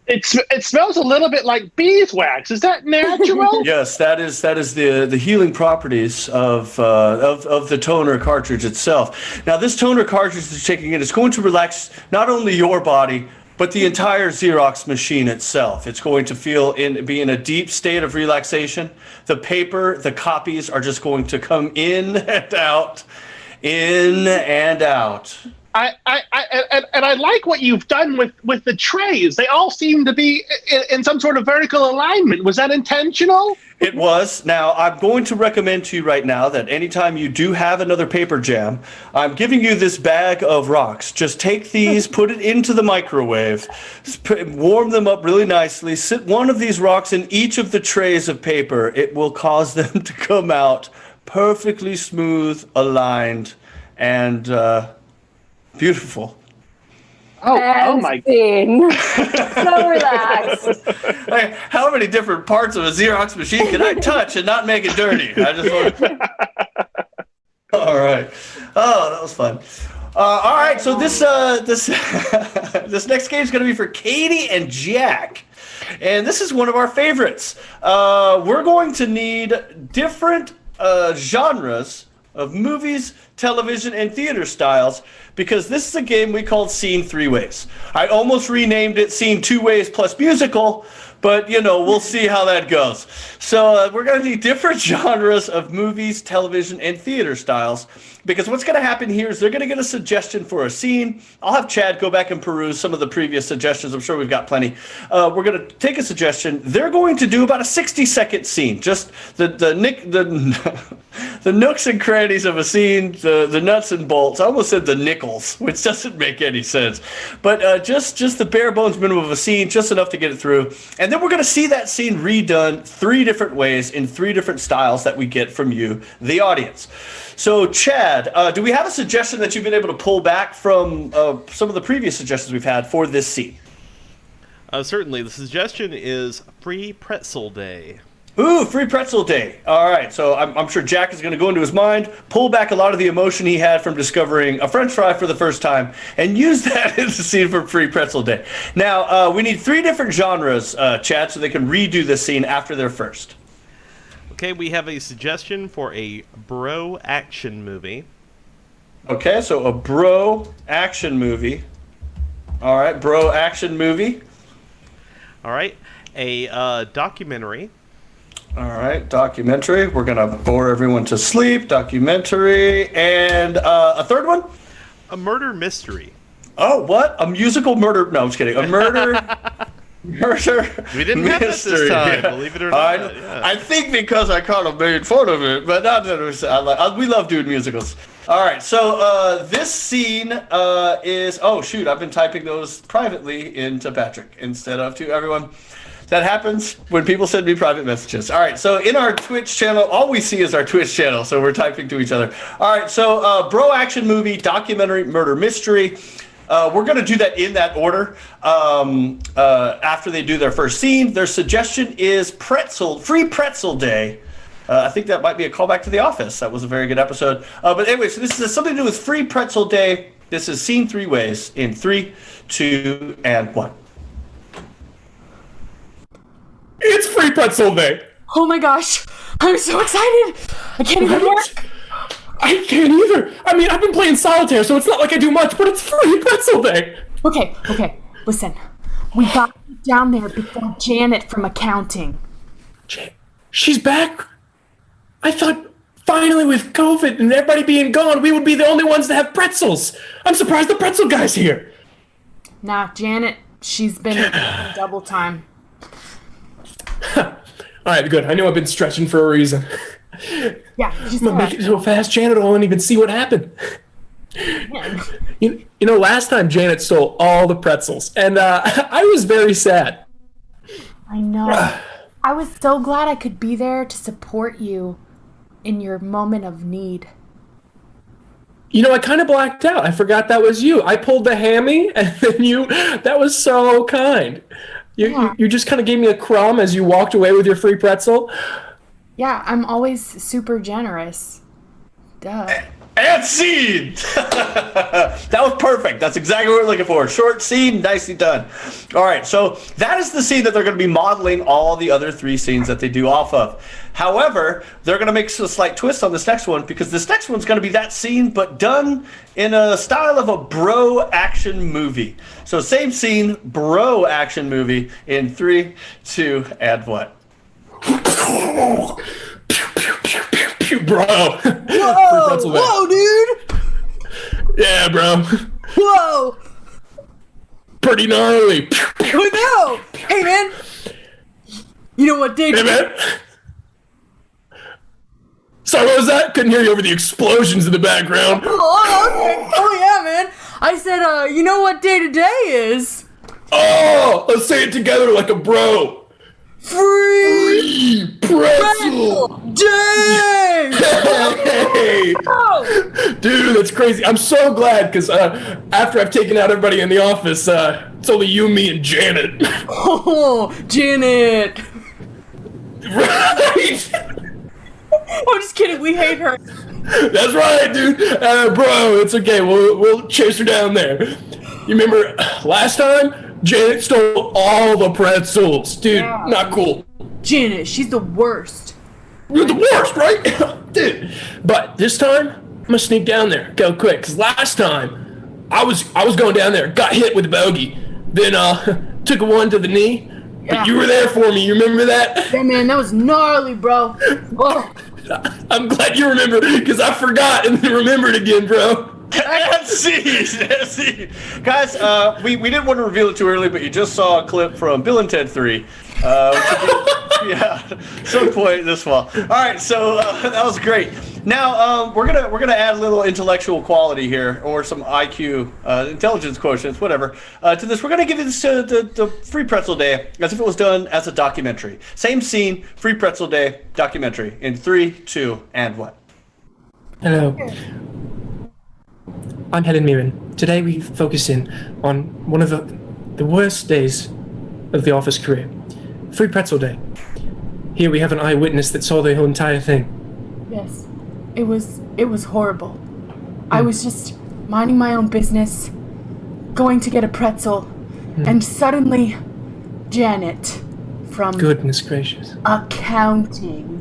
Speaker 5: It smells a little bit like beeswax. Is that natural?
Speaker 1: Yes, that is the healing properties of the toner cartridge itself. Now this toner cartridge that you're taking in is going to relax not only your body but the entire Xerox machine itself. It's going to be in a deep state of relaxation. The paper, the copies are just going to come in and out, in and out.
Speaker 5: I like what you've done with the trays. They all seem to be in some sort of vertical alignment. Was that intentional?
Speaker 1: It was. Now, I'm going to recommend to you right now that anytime you do have another paper jam, I'm giving you this bag of rocks. Just take these, put it into the microwave, warm them up really nicely, sit one of these rocks in each of the trays of paper. It will cause them to come out perfectly smooth, aligned, and beautiful.
Speaker 5: Oh my!
Speaker 2: So relaxed.
Speaker 1: Hey, how many different parts of a Xerox machine can I touch and not make it dirty? I just want to... All right. Oh, that was fun. All right. So this this next game is going to be for Katie and Jack, and this is one of our favorites. We're going to need different genres of movies, television, and theater styles, because this is a game we called Scene 3 Ways. I almost renamed it Scene 2 Ways plus Musical, but we'll see how that goes. So we're going to need different genres of movies, television, and theater styles, because what's going to happen here is they're going to get a suggestion for a scene. I'll have Chad go back and peruse some of the previous suggestions. I'm sure we've got plenty. We're going to take a suggestion. They're going to do about a 60-second scene. Just the the nooks and crannies of a scene, the nuts and bolts. I almost said the nickels, which doesn't make any sense. But just the bare bones minimum of a scene, just enough to get it through. And then we're going to see that scene redone 3 different ways in 3 different styles that we get from you, the audience. So, Chad, do we have a suggestion that you've been able to pull back from some of the previous suggestions we've had for this scene?
Speaker 3: Certainly. The suggestion is Free Pretzel Day.
Speaker 1: Ooh, Free Pretzel Day. All right, so I'm sure Jack is going to go into his mind, pull back a lot of the emotion he had from discovering a French fry for the first time, and use that as the scene for Free Pretzel Day. Now, we need 3 different genres, Chad, so they can redo this scene after their first.
Speaker 3: Okay, we have a suggestion for a bro action movie.
Speaker 1: Okay, so a bro action movie. All right, bro action movie.
Speaker 3: All right, a documentary.
Speaker 1: All right, documentary. We're going to bore everyone to sleep. Documentary. And a third one?
Speaker 3: A murder mystery.
Speaker 1: Oh, what? A musical murder? No, I'm just kidding. A murder... murder
Speaker 3: We didn't have that this time, believe it or not.
Speaker 1: I think because I kind of made fun of it, but not that it was, we love doing musicals. All right, so this scene is... Oh, shoot, I've been typing those privately into Patrick instead of to everyone. That happens when people send me private messages. All right, so in our Twitch channel, all we see is our Twitch channel, so we're typing to each other. All right, so bro action movie, documentary, murder mystery. We're going to do that in that order after they do their first scene. Their suggestion is Free Pretzel Day. I think that might be a callback to The Office. That was a very good episode. But anyway, so this is something to do with Free Pretzel Day. This is scene 3 ways in 3, 2, and 1.
Speaker 7: It's Free Pretzel Day.
Speaker 6: Oh my gosh, I'm so excited. I can't even work.
Speaker 7: I can't either. I mean, I've been playing solitaire, so it's not like I do much, but it's Free Pretzel Day.
Speaker 6: Okay, listen. We got to get down there before Janet from accounting.
Speaker 7: She's back? I thought finally with COVID and everybody being gone, we would be the only ones to have pretzels. I'm surprised the pretzel guy's here.
Speaker 6: Nah, Janet, she's been double time.
Speaker 7: All right, good. I know I've been stretching for a reason.
Speaker 6: Yeah,
Speaker 7: I'm gonna make it so fast Janet won't even see what happened. You know, last time Janet stole all the pretzels, and I was very sad.
Speaker 6: I know. I was so glad I could be there to support you in your moment of need.
Speaker 7: You know, I kind of blacked out. I forgot that was you. I pulled the hammy, and then that was so kind. You just kind of gave me a crumb as you walked away with your free pretzel.
Speaker 6: Yeah, I'm always super generous. Duh.
Speaker 1: And scene! That was perfect. That's exactly what we're looking for. Short scene, nicely done. All right, so that is the scene that they're going to be modeling all the other 3 scenes that they do off of. However, they're going to make a slight twist on this next one because this next one's going to be that scene, but done in a style of a bro action movie. So same scene, bro action movie in 3, 2, and 1.
Speaker 7: Bro.
Speaker 6: Whoa, dude.
Speaker 7: Yeah, bro.
Speaker 6: Whoa.
Speaker 7: Pretty gnarly.
Speaker 6: Whoa. Hey, man. You know what day?
Speaker 7: Hey, man. Sorry, what was that? Couldn't hear you over the explosions in the background.
Speaker 6: Oh, okay. Oh, yeah, man. I said, you know what day today is?
Speaker 7: Oh, let's say it together like a bro.
Speaker 6: Free
Speaker 7: Pretzel
Speaker 6: Day!
Speaker 7: Hey! Dude, that's crazy. I'm so glad because after I've taken out everybody in the office, it's only you, me, and Janet.
Speaker 6: Oh, Janet!
Speaker 7: Right?
Speaker 6: I'm just kidding. We hate her.
Speaker 7: That's right, dude. Bro, it's okay. We'll chase her down there. You remember last time? Janet stole all the pretzels. Dude, not cool.
Speaker 6: Janet, she's the worst.
Speaker 7: You're the worst, right? Dude. But this time, I'm gonna sneak down there. Go quick. Cause last time, I was going down there, got hit with a bogey. Then took a one to the knee.
Speaker 6: Yeah.
Speaker 7: But you were there for me. You remember that?
Speaker 6: Yeah, man, that was gnarly, bro. Oh.
Speaker 7: I'm glad you remember, because I forgot and then remembered again, bro.
Speaker 1: See. Guys, we didn't want to reveal it too early, but you just saw a clip from Bill and Ted 3. Yeah, some point this fall. All right, so that was great. Now we're gonna add a little intellectual quality here, or some IQ, intelligence quotients, whatever, to this. We're gonna give this the Free Pretzel Day as if it was done as a documentary. Same scene, Free Pretzel Day documentary. In 3, 2, and 1.
Speaker 7: Hello. I'm Helen Mirren. Today we focus in on one of the worst days of the office career. Free Pretzel Day. Here we have an eyewitness that saw the whole entire thing.
Speaker 6: Yes. It was horrible. I was just minding my own business, going to get a pretzel, and suddenly Janet from
Speaker 7: Goodness gracious.
Speaker 6: accounting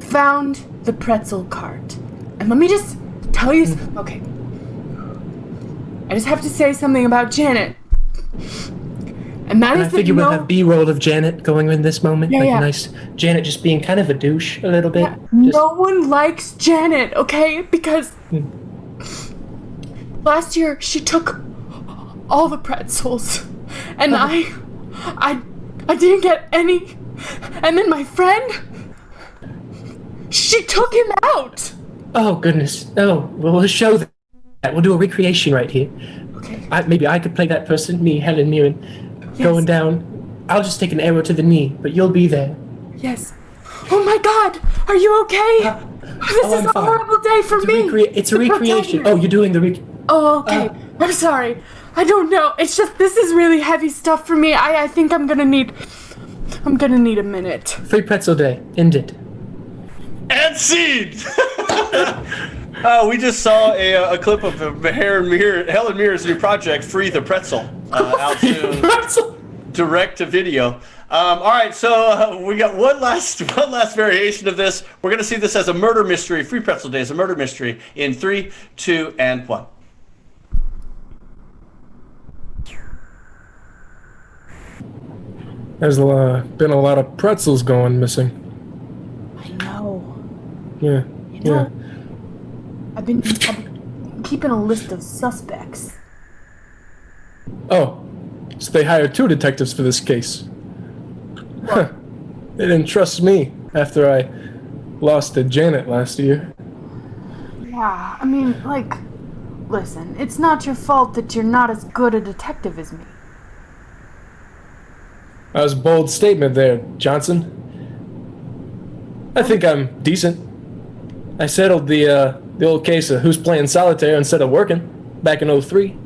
Speaker 6: found the pretzel cart. And let me just tell you, okay. I just have to say something about Janet. And that
Speaker 7: And I
Speaker 6: is that
Speaker 7: figure we'll have B-roll of Janet going in this moment.
Speaker 6: Yeah,
Speaker 7: like
Speaker 6: yeah.
Speaker 7: nice Janet just being kind of a douche a little bit. Just,
Speaker 6: no one likes Janet, okay? Because last year she took all the pretzels, and I didn't get any. And then my friend, she took him out.
Speaker 7: oh, goodness. Oh, well, we'll show that. We'll do a recreation right here.
Speaker 6: Okay.
Speaker 7: Maybe I could play that person, me, Helen Mirren, going down. I'll just take an arrow to the knee, but you'll be there.
Speaker 6: Yes. Oh my God, are you okay? This is
Speaker 7: I'm
Speaker 6: a
Speaker 7: fine.
Speaker 6: horrible day for me.
Speaker 7: It's a
Speaker 6: The
Speaker 7: recreation.
Speaker 6: protagonist.
Speaker 7: Oh, you're doing the
Speaker 6: Oh, okay. I'm sorry. I don't know. It's just this is really heavy stuff for me. I think I'm gonna need a minute.
Speaker 7: Free Pretzel Day. Ended.
Speaker 1: And scene. We just saw a clip of Helen Mirren's new project, Free the Pretzel, out soon. Direct to video. All right, so we got one last variation of this. We're gonna see this as a murder mystery. Free Pretzel Day is a murder mystery in 3, 2, and 1.
Speaker 8: There's been a lot of pretzels going missing.
Speaker 6: I know.
Speaker 8: Yeah.
Speaker 6: You know, I've been keeping a list of suspects.
Speaker 8: Oh, so they hired 2 detectives for this case. Huh. They didn't trust me after I lost to Janet last year.
Speaker 6: Yeah, I mean, like, listen, it's not your fault that you're not as good a detective as me.
Speaker 8: That was a bold statement there, Johnson. I think I'm decent. I settled the old case of who's playing solitaire instead of working back in '03.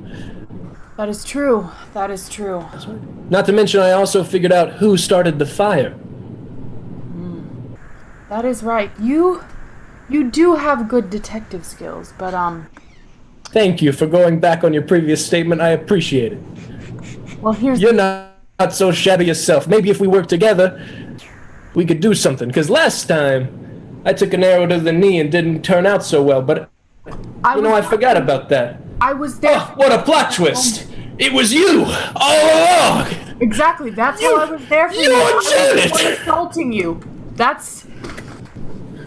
Speaker 6: That is true. That is true.
Speaker 8: Not to mention I also figured out who started the fire.
Speaker 6: That is right. You do have good detective skills, but
Speaker 8: Thank you for going back on your previous statement. I appreciate it.
Speaker 6: well, here's
Speaker 8: You're not so shabby yourself. Maybe if we work together, we could do something. Because last time, I took an arrow to the knee and didn't turn out so well. But, I forgot about that.
Speaker 6: I was there.
Speaker 8: Oh, what a plot twist! It was you all along!
Speaker 6: Exactly. That's how I was there for you.
Speaker 8: You're
Speaker 6: I was
Speaker 8: Janet!
Speaker 6: the one insulting you. That's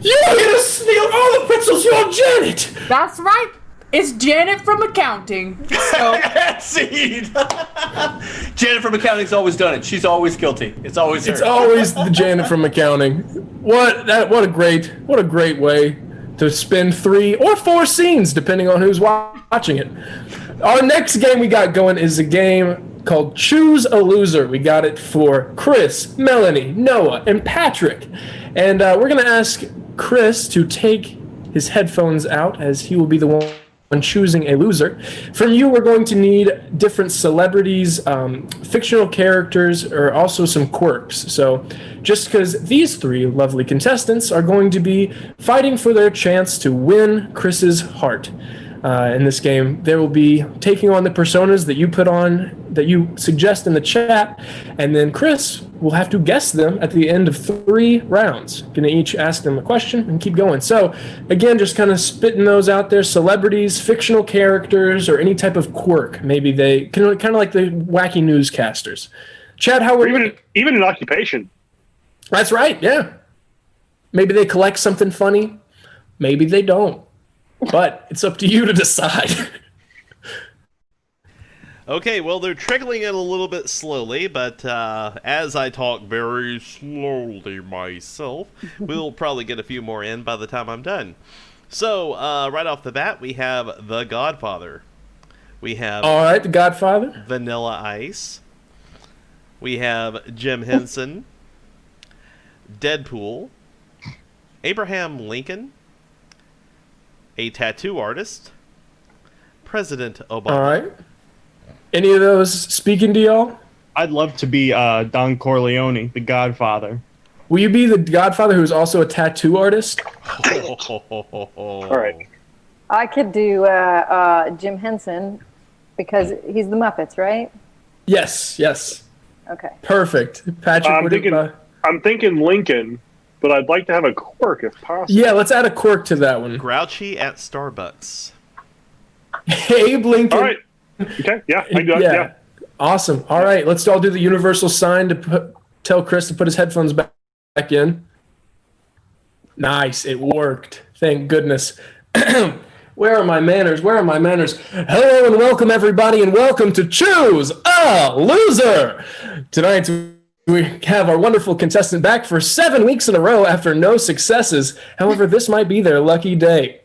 Speaker 8: You're gonna steal all the pretzels, you're Janet!
Speaker 6: right. It's Janet from accounting. So
Speaker 1: Scene. Janet from accounting's always done it. She's always guilty. It's always her.
Speaker 8: It's always the Janet from accounting. What a great way to spend 3 or 4 scenes, depending on who's watching it. Our next game we got going is a game called Choose a Loser. We got it for Chris, Melanie, Noah, and Patrick. And we're going to ask Chris to take his headphones out, as he will be the one choosing a loser. From you, we're going to need different celebrities, fictional characters, or also some quirks. So just because these 3 lovely contestants are going to be fighting for their chance to win Chris's heart. In this game, they will be taking on the personas that you suggest in the chat, and then Chris will have to guess them at the end of 3 rounds. Gonna each ask them a question and keep going. So again, just kind of spitting those out there: celebrities, fictional characters, or any type of quirk. Maybe they kind of like the wacky newscasters. Chad, how are you?
Speaker 5: Even an occupation.
Speaker 8: That's right. Yeah. Maybe they collect something funny. Maybe they don't. But it's up to you to decide.
Speaker 3: Okay, well, they're trickling in a little bit slowly, but as I talk very slowly myself, we'll probably get a few more in by the time I'm done. So, right off the bat, we have The Godfather. We have
Speaker 8: All right, The Godfather.
Speaker 3: Vanilla Ice. We have Jim Henson. Deadpool. Abraham Lincoln. A tattoo artist. President Obama.
Speaker 8: All right. Any of those speaking to y'all?
Speaker 4: I'd love to be Don Corleone, the Godfather.
Speaker 8: Will you be the Godfather who is also a tattoo artist?
Speaker 5: All right.
Speaker 2: I could do Jim Henson because he's the Muppets, right?
Speaker 8: Yes, yes.
Speaker 2: Okay.
Speaker 8: Perfect. Patrick,
Speaker 5: I'm thinking Lincoln, but I'd like to have a quirk if possible.
Speaker 8: yeah, let's add a quirk to that one.
Speaker 3: Grouchy at Starbucks.
Speaker 8: Abe Lincoln.
Speaker 5: All right. Okay. Yeah. I got. Yeah.
Speaker 8: Awesome. All right, let's all do the universal sign to tell Chris to put his headphones back in. Nice. It worked. Thank goodness. Where are my manners? Where are my manners? Hello and welcome, everybody, and welcome to Choose a Loser. Tonight, we have our wonderful contestant back for 7 weeks in a row after no successes. However, this might be their lucky day.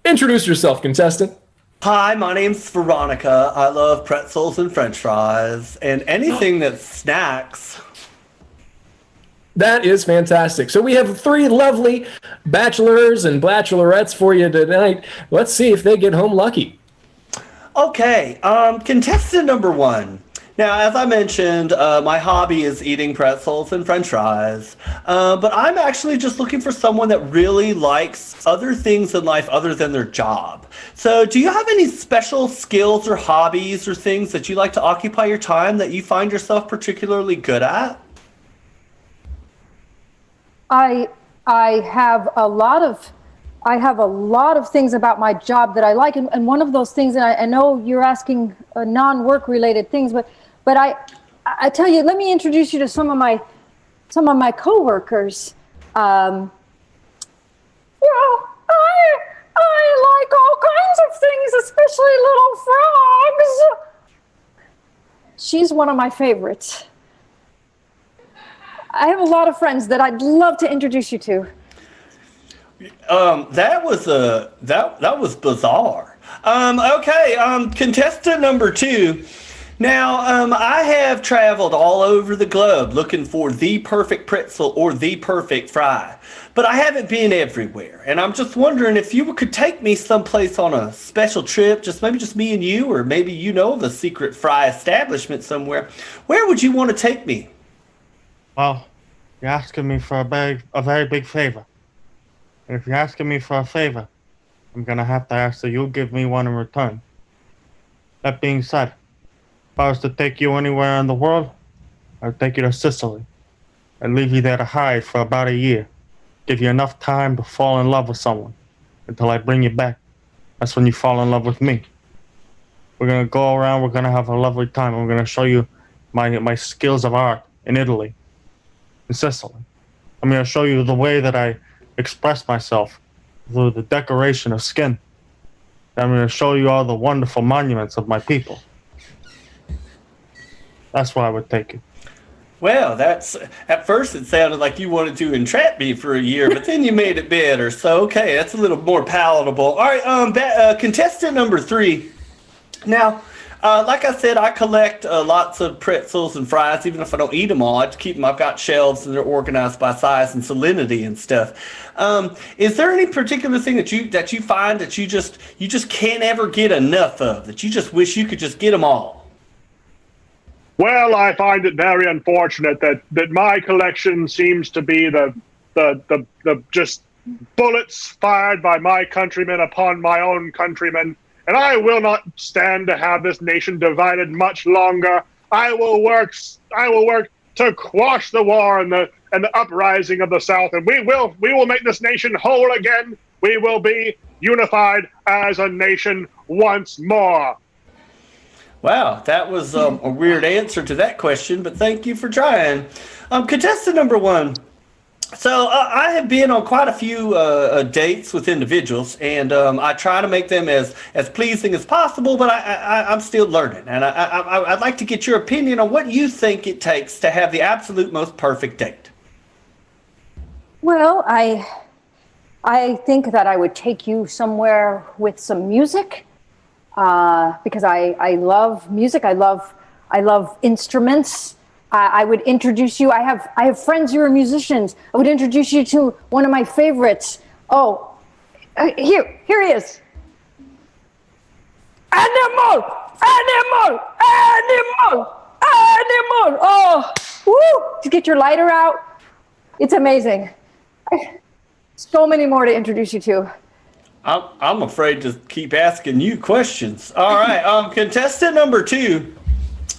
Speaker 8: Introduce yourself, contestant.
Speaker 1: Hi, my name's Veronica. I love pretzels and french fries and anything that's snacks.
Speaker 8: That is fantastic. So we have 3 lovely bachelors and bachelorettes for you tonight. Let's see if they get home lucky.
Speaker 1: Okay, contestant number 1. Now, as I mentioned, my hobby is eating pretzels and french fries, but I'm actually just looking for someone that really likes other things in life other than their job. So do you have any special skills or hobbies or things that you like to occupy your time that you find yourself particularly good at?
Speaker 2: I have a lot of things about my job that I like, and one of those things, and I know you're asking non-work related things, but I tell you, let me introduce you to some of my coworkers. I like all kinds of things, especially little frogs. She's one of my favorites. I have a lot of friends that I'd love to introduce you to.
Speaker 1: That was bizarre. Okay, contestant number 2. Now, I have traveled all over the globe looking for the perfect pretzel or the perfect fry, but I haven't been everywhere. And I'm just wondering if you could take me someplace on a special trip, maybe just me and you, or maybe you know of a secret fry establishment somewhere. Where would you want to take me?
Speaker 4: Well, you're asking me for a very big favor. And if you're asking me for a favor, I'm going to have to ask that you give me one in return. That being said, if I was to take you anywhere in the world, I'd take you to Sicily. I'd leave you there to hide for about a year. Give you enough time to fall in love with someone until I bring you back. That's when you fall in love with me. We're going to go around, we're going to have a lovely time. I'm going to show you my skills of art in Italy, in Sicily. I'm going to show you the way that I express myself through the decoration of skin. I'm going to show you all the wonderful monuments of my people. That's where I would take you.
Speaker 1: Well, at first it sounded like you wanted to entrap me for a year, but then you made it better. So, okay, that's a little more palatable. All right, contestant number 3. Now, like I said, I collect lots of pretzels and fries, even if I don't eat them all. I just keep them. I've got shelves, and they're organized by size and salinity and stuff. Is there any particular thing that you find that you just can't ever get enough of, that you just wish you could just get them all?
Speaker 5: Well, I find it very unfortunate that my collection seems to be the just bullets fired by my countrymen upon my own countrymen. And I will not stand to have this nation divided much longer. I will work to quash the war and the uprising of the South, and we will make this nation whole again. We will be unified as a nation once more.
Speaker 1: Wow, that was a weird answer to that question, but thank you for trying. Contestant number 1. So I have been on quite a few dates with individuals, and I try to make them as pleasing as possible. But I'm still learning, and I'd like to get your opinion on what you think it takes to have the absolute most perfect date.
Speaker 2: Well, I think that I would take you somewhere with some music, because I love music. I love instruments. I would introduce you. I have friends who are musicians. I would introduce you to one of my favorites. Oh, here he is. Animal. Oh, woo! To get your lighter out. It's amazing. So many more to introduce you to.
Speaker 1: I'm afraid to keep asking you questions. All right, contestant number 2.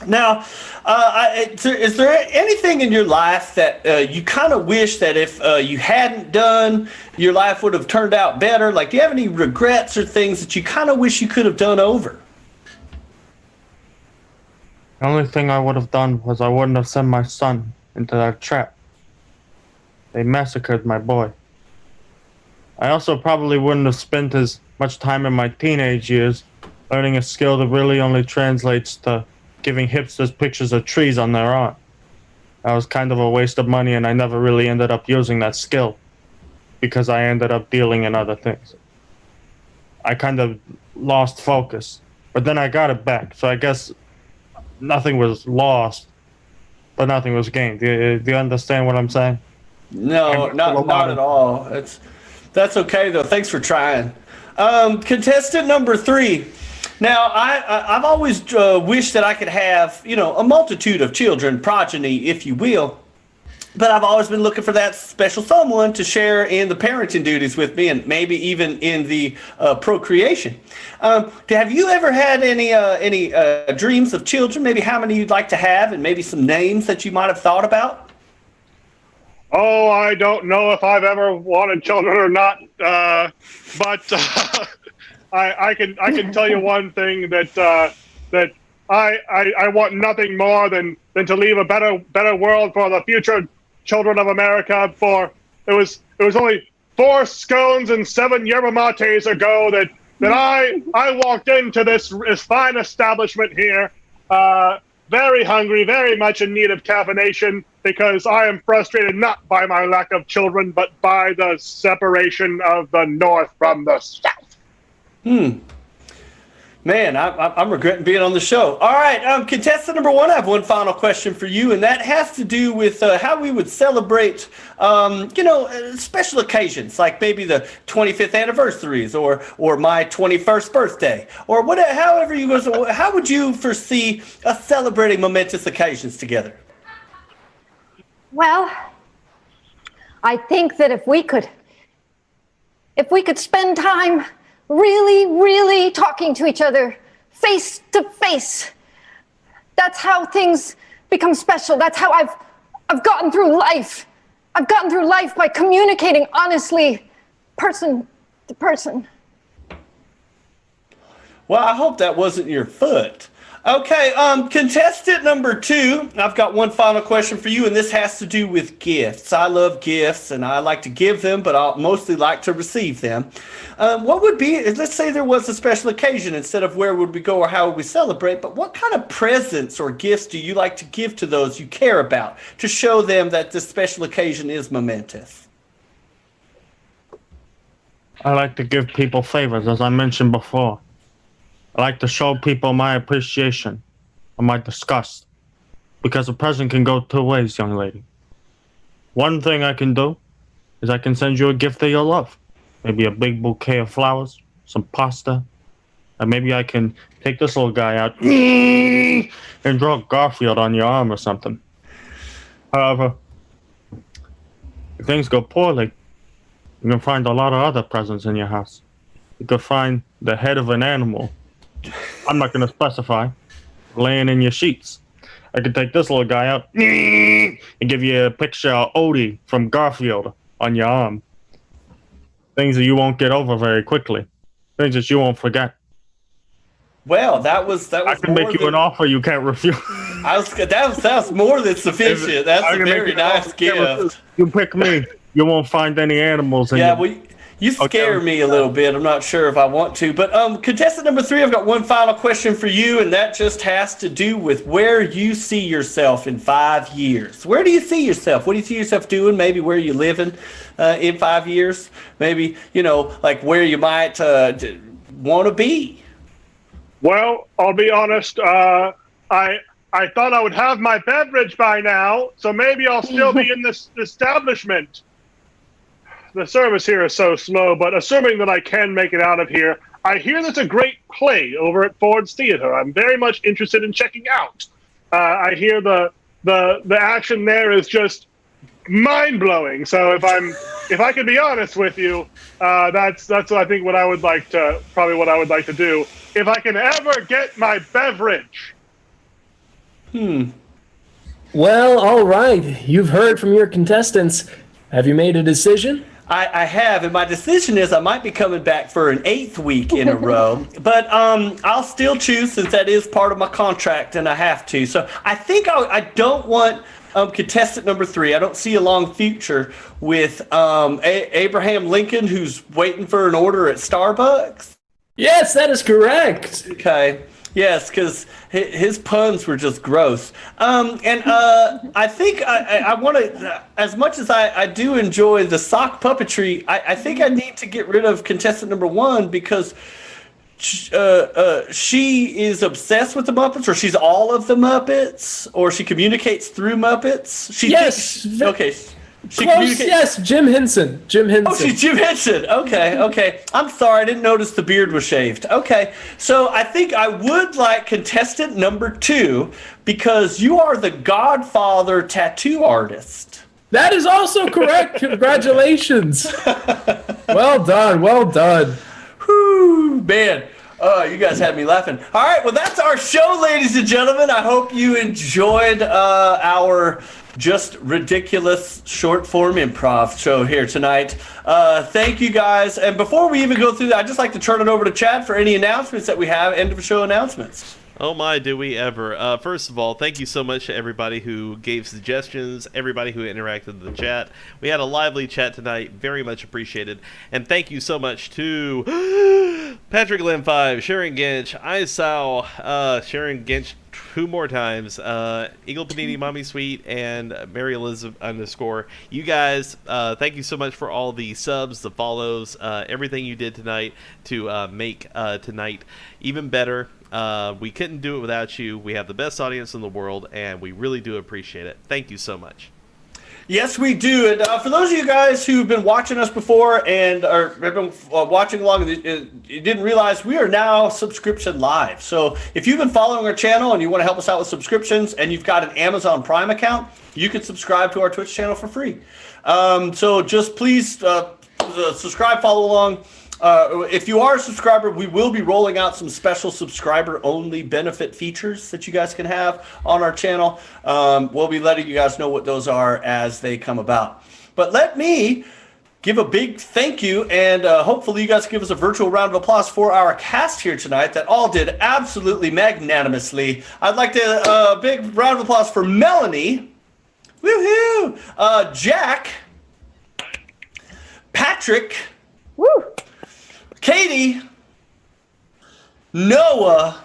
Speaker 1: Now, is there anything in your life that you kind of wish that if you hadn't done, your life would have turned out better? Like, do you have any regrets or things that you kind of wish you could have done over?
Speaker 4: The only thing I would have done was I wouldn't have sent my son into that trap. They massacred my boy. I also probably wouldn't have spent as much time in my teenage years learning a skill that really only translates to giving hipsters pictures of trees on their art. That was kind of a waste of money, and I never really ended up using that skill because I ended up dealing in other things. I kind of lost focus, but then I got it back. So I guess nothing was lost, but nothing was gained. Do you understand what I'm saying?
Speaker 1: No, not at all. That's okay though. Thanks for trying. Contestant number 3. Now, I've always wished that I could have, a multitude of children, progeny, if you will. But I've always been looking for that special someone to share in the parenting duties with me, and maybe even in the procreation. Have you ever had any dreams of children? Maybe how many you'd like to have, and maybe some names that you might have thought about?
Speaker 5: Oh, I don't know if I've ever wanted children or not, but I can tell you one thing that I want nothing more than to leave a better world for the future children of America. For it was only 4 scones and 7 yerba mates ago that I walked into this fine establishment here, very hungry, very much in need of caffeination, because I am frustrated not by my lack of children, but by the separation of the North from the South.
Speaker 1: Man, I'm regretting being on the show. All right, contestant number 1, I have one final question for you, and that has to do with how we would celebrate, special occasions, like maybe the 25th anniversaries or my 21st birthday, or whatever. However you go. How would you foresee us celebrating momentous occasions together?
Speaker 2: Well, I think that if we could spend time really talking to each other face to face, that's how things become special. That's how I've gotten through life. I've gotten through life by communicating honestly, person to person.
Speaker 1: Well, I hope that wasn't your foot. Okay, contestant number 2, I've got one final question for you, and this has to do with gifts. I love gifts, and I like to give them, but I mostly like to receive them. What would be, let's say there was a special occasion, instead of where would we go or how would we celebrate, but what kind of presents or gifts do you like to give to those you care about to show them that this special occasion is momentous?
Speaker 4: I like to give people favors, as I mentioned before. I like to show people my appreciation or my disgust, because a present can go 2 ways, young lady. One thing I can do is I can send you a gift that you'll love. Maybe a big bouquet of flowers, some pasta, and maybe I can take this little guy out and draw Garfield on your arm or something. However, if things go poorly, you can find a lot of other presents in your house. You could find the head of an animal. I'm not going to specify. Laying in your sheets. I could take this little guy out and give you a picture of Odie from Garfield on your arm. Things that you won't get over very quickly. Things that you won't forget.
Speaker 1: Well, that was.
Speaker 4: I can make you an offer you can't refuse.
Speaker 1: That was more than sufficient. That's a very nice gift.
Speaker 4: You pick me. You won't find any animals.
Speaker 1: Yeah, well, you scare
Speaker 4: Okay.
Speaker 1: me a little bit. I'm not sure if I want to. But contestant number 3, I've got one final question for you, and that just has to do with where you see yourself in 5 years. Where do you see yourself? What do you see yourself doing? Maybe where you living in 5 years? Maybe, like where you might want to be.
Speaker 5: Well, I'll be honest. I thought I would have my beverage by now, so maybe I'll still be in this establishment. The service here is so slow, but assuming that I can make it out of here, I hear there's a great play over at Ford's Theater. I'm very much interested in checking out. I hear the action there is just mind blowing. So if I can be honest with you, that's what I think what I would like to do. If I can ever get my beverage.
Speaker 8: Well, all right. You've heard from your contestants. Have you made a decision?
Speaker 1: I have, and my decision is I might be coming back for an 8th week in a row, but I'll still choose since that is part of my contract and I have to. So I think I don't want contestant number 3. I don't see a long future with Abraham Lincoln, who's waiting for an order at Starbucks.
Speaker 8: Yes, that is correct.
Speaker 1: Okay. Yes, because his puns were just gross. I think I want to, as much as I do enjoy the sock puppetry, I think I need to get rid of contestant number 1 because she is obsessed with the Muppets, or she's all of the Muppets, or she communicates through Muppets. Okay.
Speaker 8: Close, yes, Jim Henson.
Speaker 1: Oh, she's Jim Henson. Okay. I'm sorry, I didn't notice the beard was shaved. Okay, so I think I would like contestant number 2 because you are the Godfather tattoo artist.
Speaker 8: That is also correct. Congratulations. Well done.
Speaker 1: Whew, man. Oh, you guys had me laughing. All right, well, that's our show, ladies and gentlemen. I hope you enjoyed our just ridiculous short form improv show here tonight. Thank you guys. And before we even go through that, I'd just like to turn it over to Chad for any announcements that we have, end of show announcements.
Speaker 3: Oh my, do we ever. First of all, thank you so much to everybody who gave suggestions, everybody who interacted in the chat. We had a lively chat tonight, very much appreciated. And thank you so much to Patrick Lynn 5, Sharon Ginch, Isao, Sharon Ginch 2 more times, Eagle Panini, Mommy Sweet, and Mary Elizabeth _ You guys, thank you so much for all the subs, the follows, everything you did tonight to make tonight even better. We couldn't do it without you. We have the best audience in the world, and we really do appreciate it. Thank you so much.
Speaker 1: Yes, we do. And for those of you guys who've been watching us before and have been watching along, you didn't realize we are now subscription live. So if you've been following our channel and you want to help us out with subscriptions and you've got an Amazon Prime account, you can subscribe to our Twitch channel for free. So just please subscribe, follow along. If you are a subscriber, we will be rolling out some special subscriber-only benefit features that you guys can have on our channel. We'll be letting you guys know what those are as they come about. But let me give a big thank you, and hopefully you guys give us a virtual round of applause for our cast here tonight that all did absolutely magnanimously. I'd like to big round of applause for Melanie, woohoo, Jack, Patrick,
Speaker 2: Woo!
Speaker 1: Katie, Noah,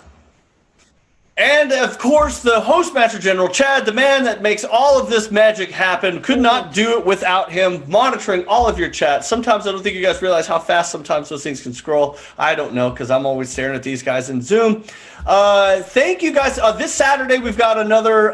Speaker 1: and of course the host master general, Chad, the man that makes all of this magic happen. Could not do it without him monitoring all of your chats. Sometimes I don't think you guys realize how fast sometimes those things can scroll. I don't know, because I'm always staring at these guys in Zoom. Thank you guys. This Saturday we've got another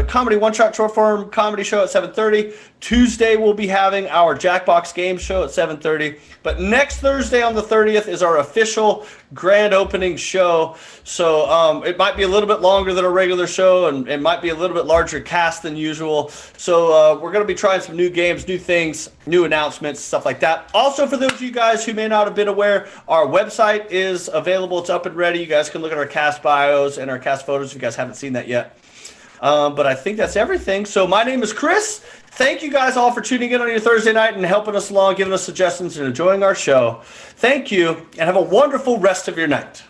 Speaker 1: comedy one-shot short form comedy show at 7:30. Tuesday we'll be having our Jackbox game show at 7:30. But next Thursday on the 30th is our official grand opening show. So it might be a little bit longer than a regular show, and it might be a little bit larger cast than usual. So we're going to be trying some new games, new things, new announcements, stuff like that. Also, for those of you guys who may not have been aware, our website is available. It's up and ready. You guys can look at our cast bios and our cast photos if you guys haven't seen that yet. But I think that's everything. So my name is Chris. Thank you guys all for tuning in on your Thursday night and helping us along, giving us suggestions and enjoying our show. Thank you, and have a wonderful rest of your night.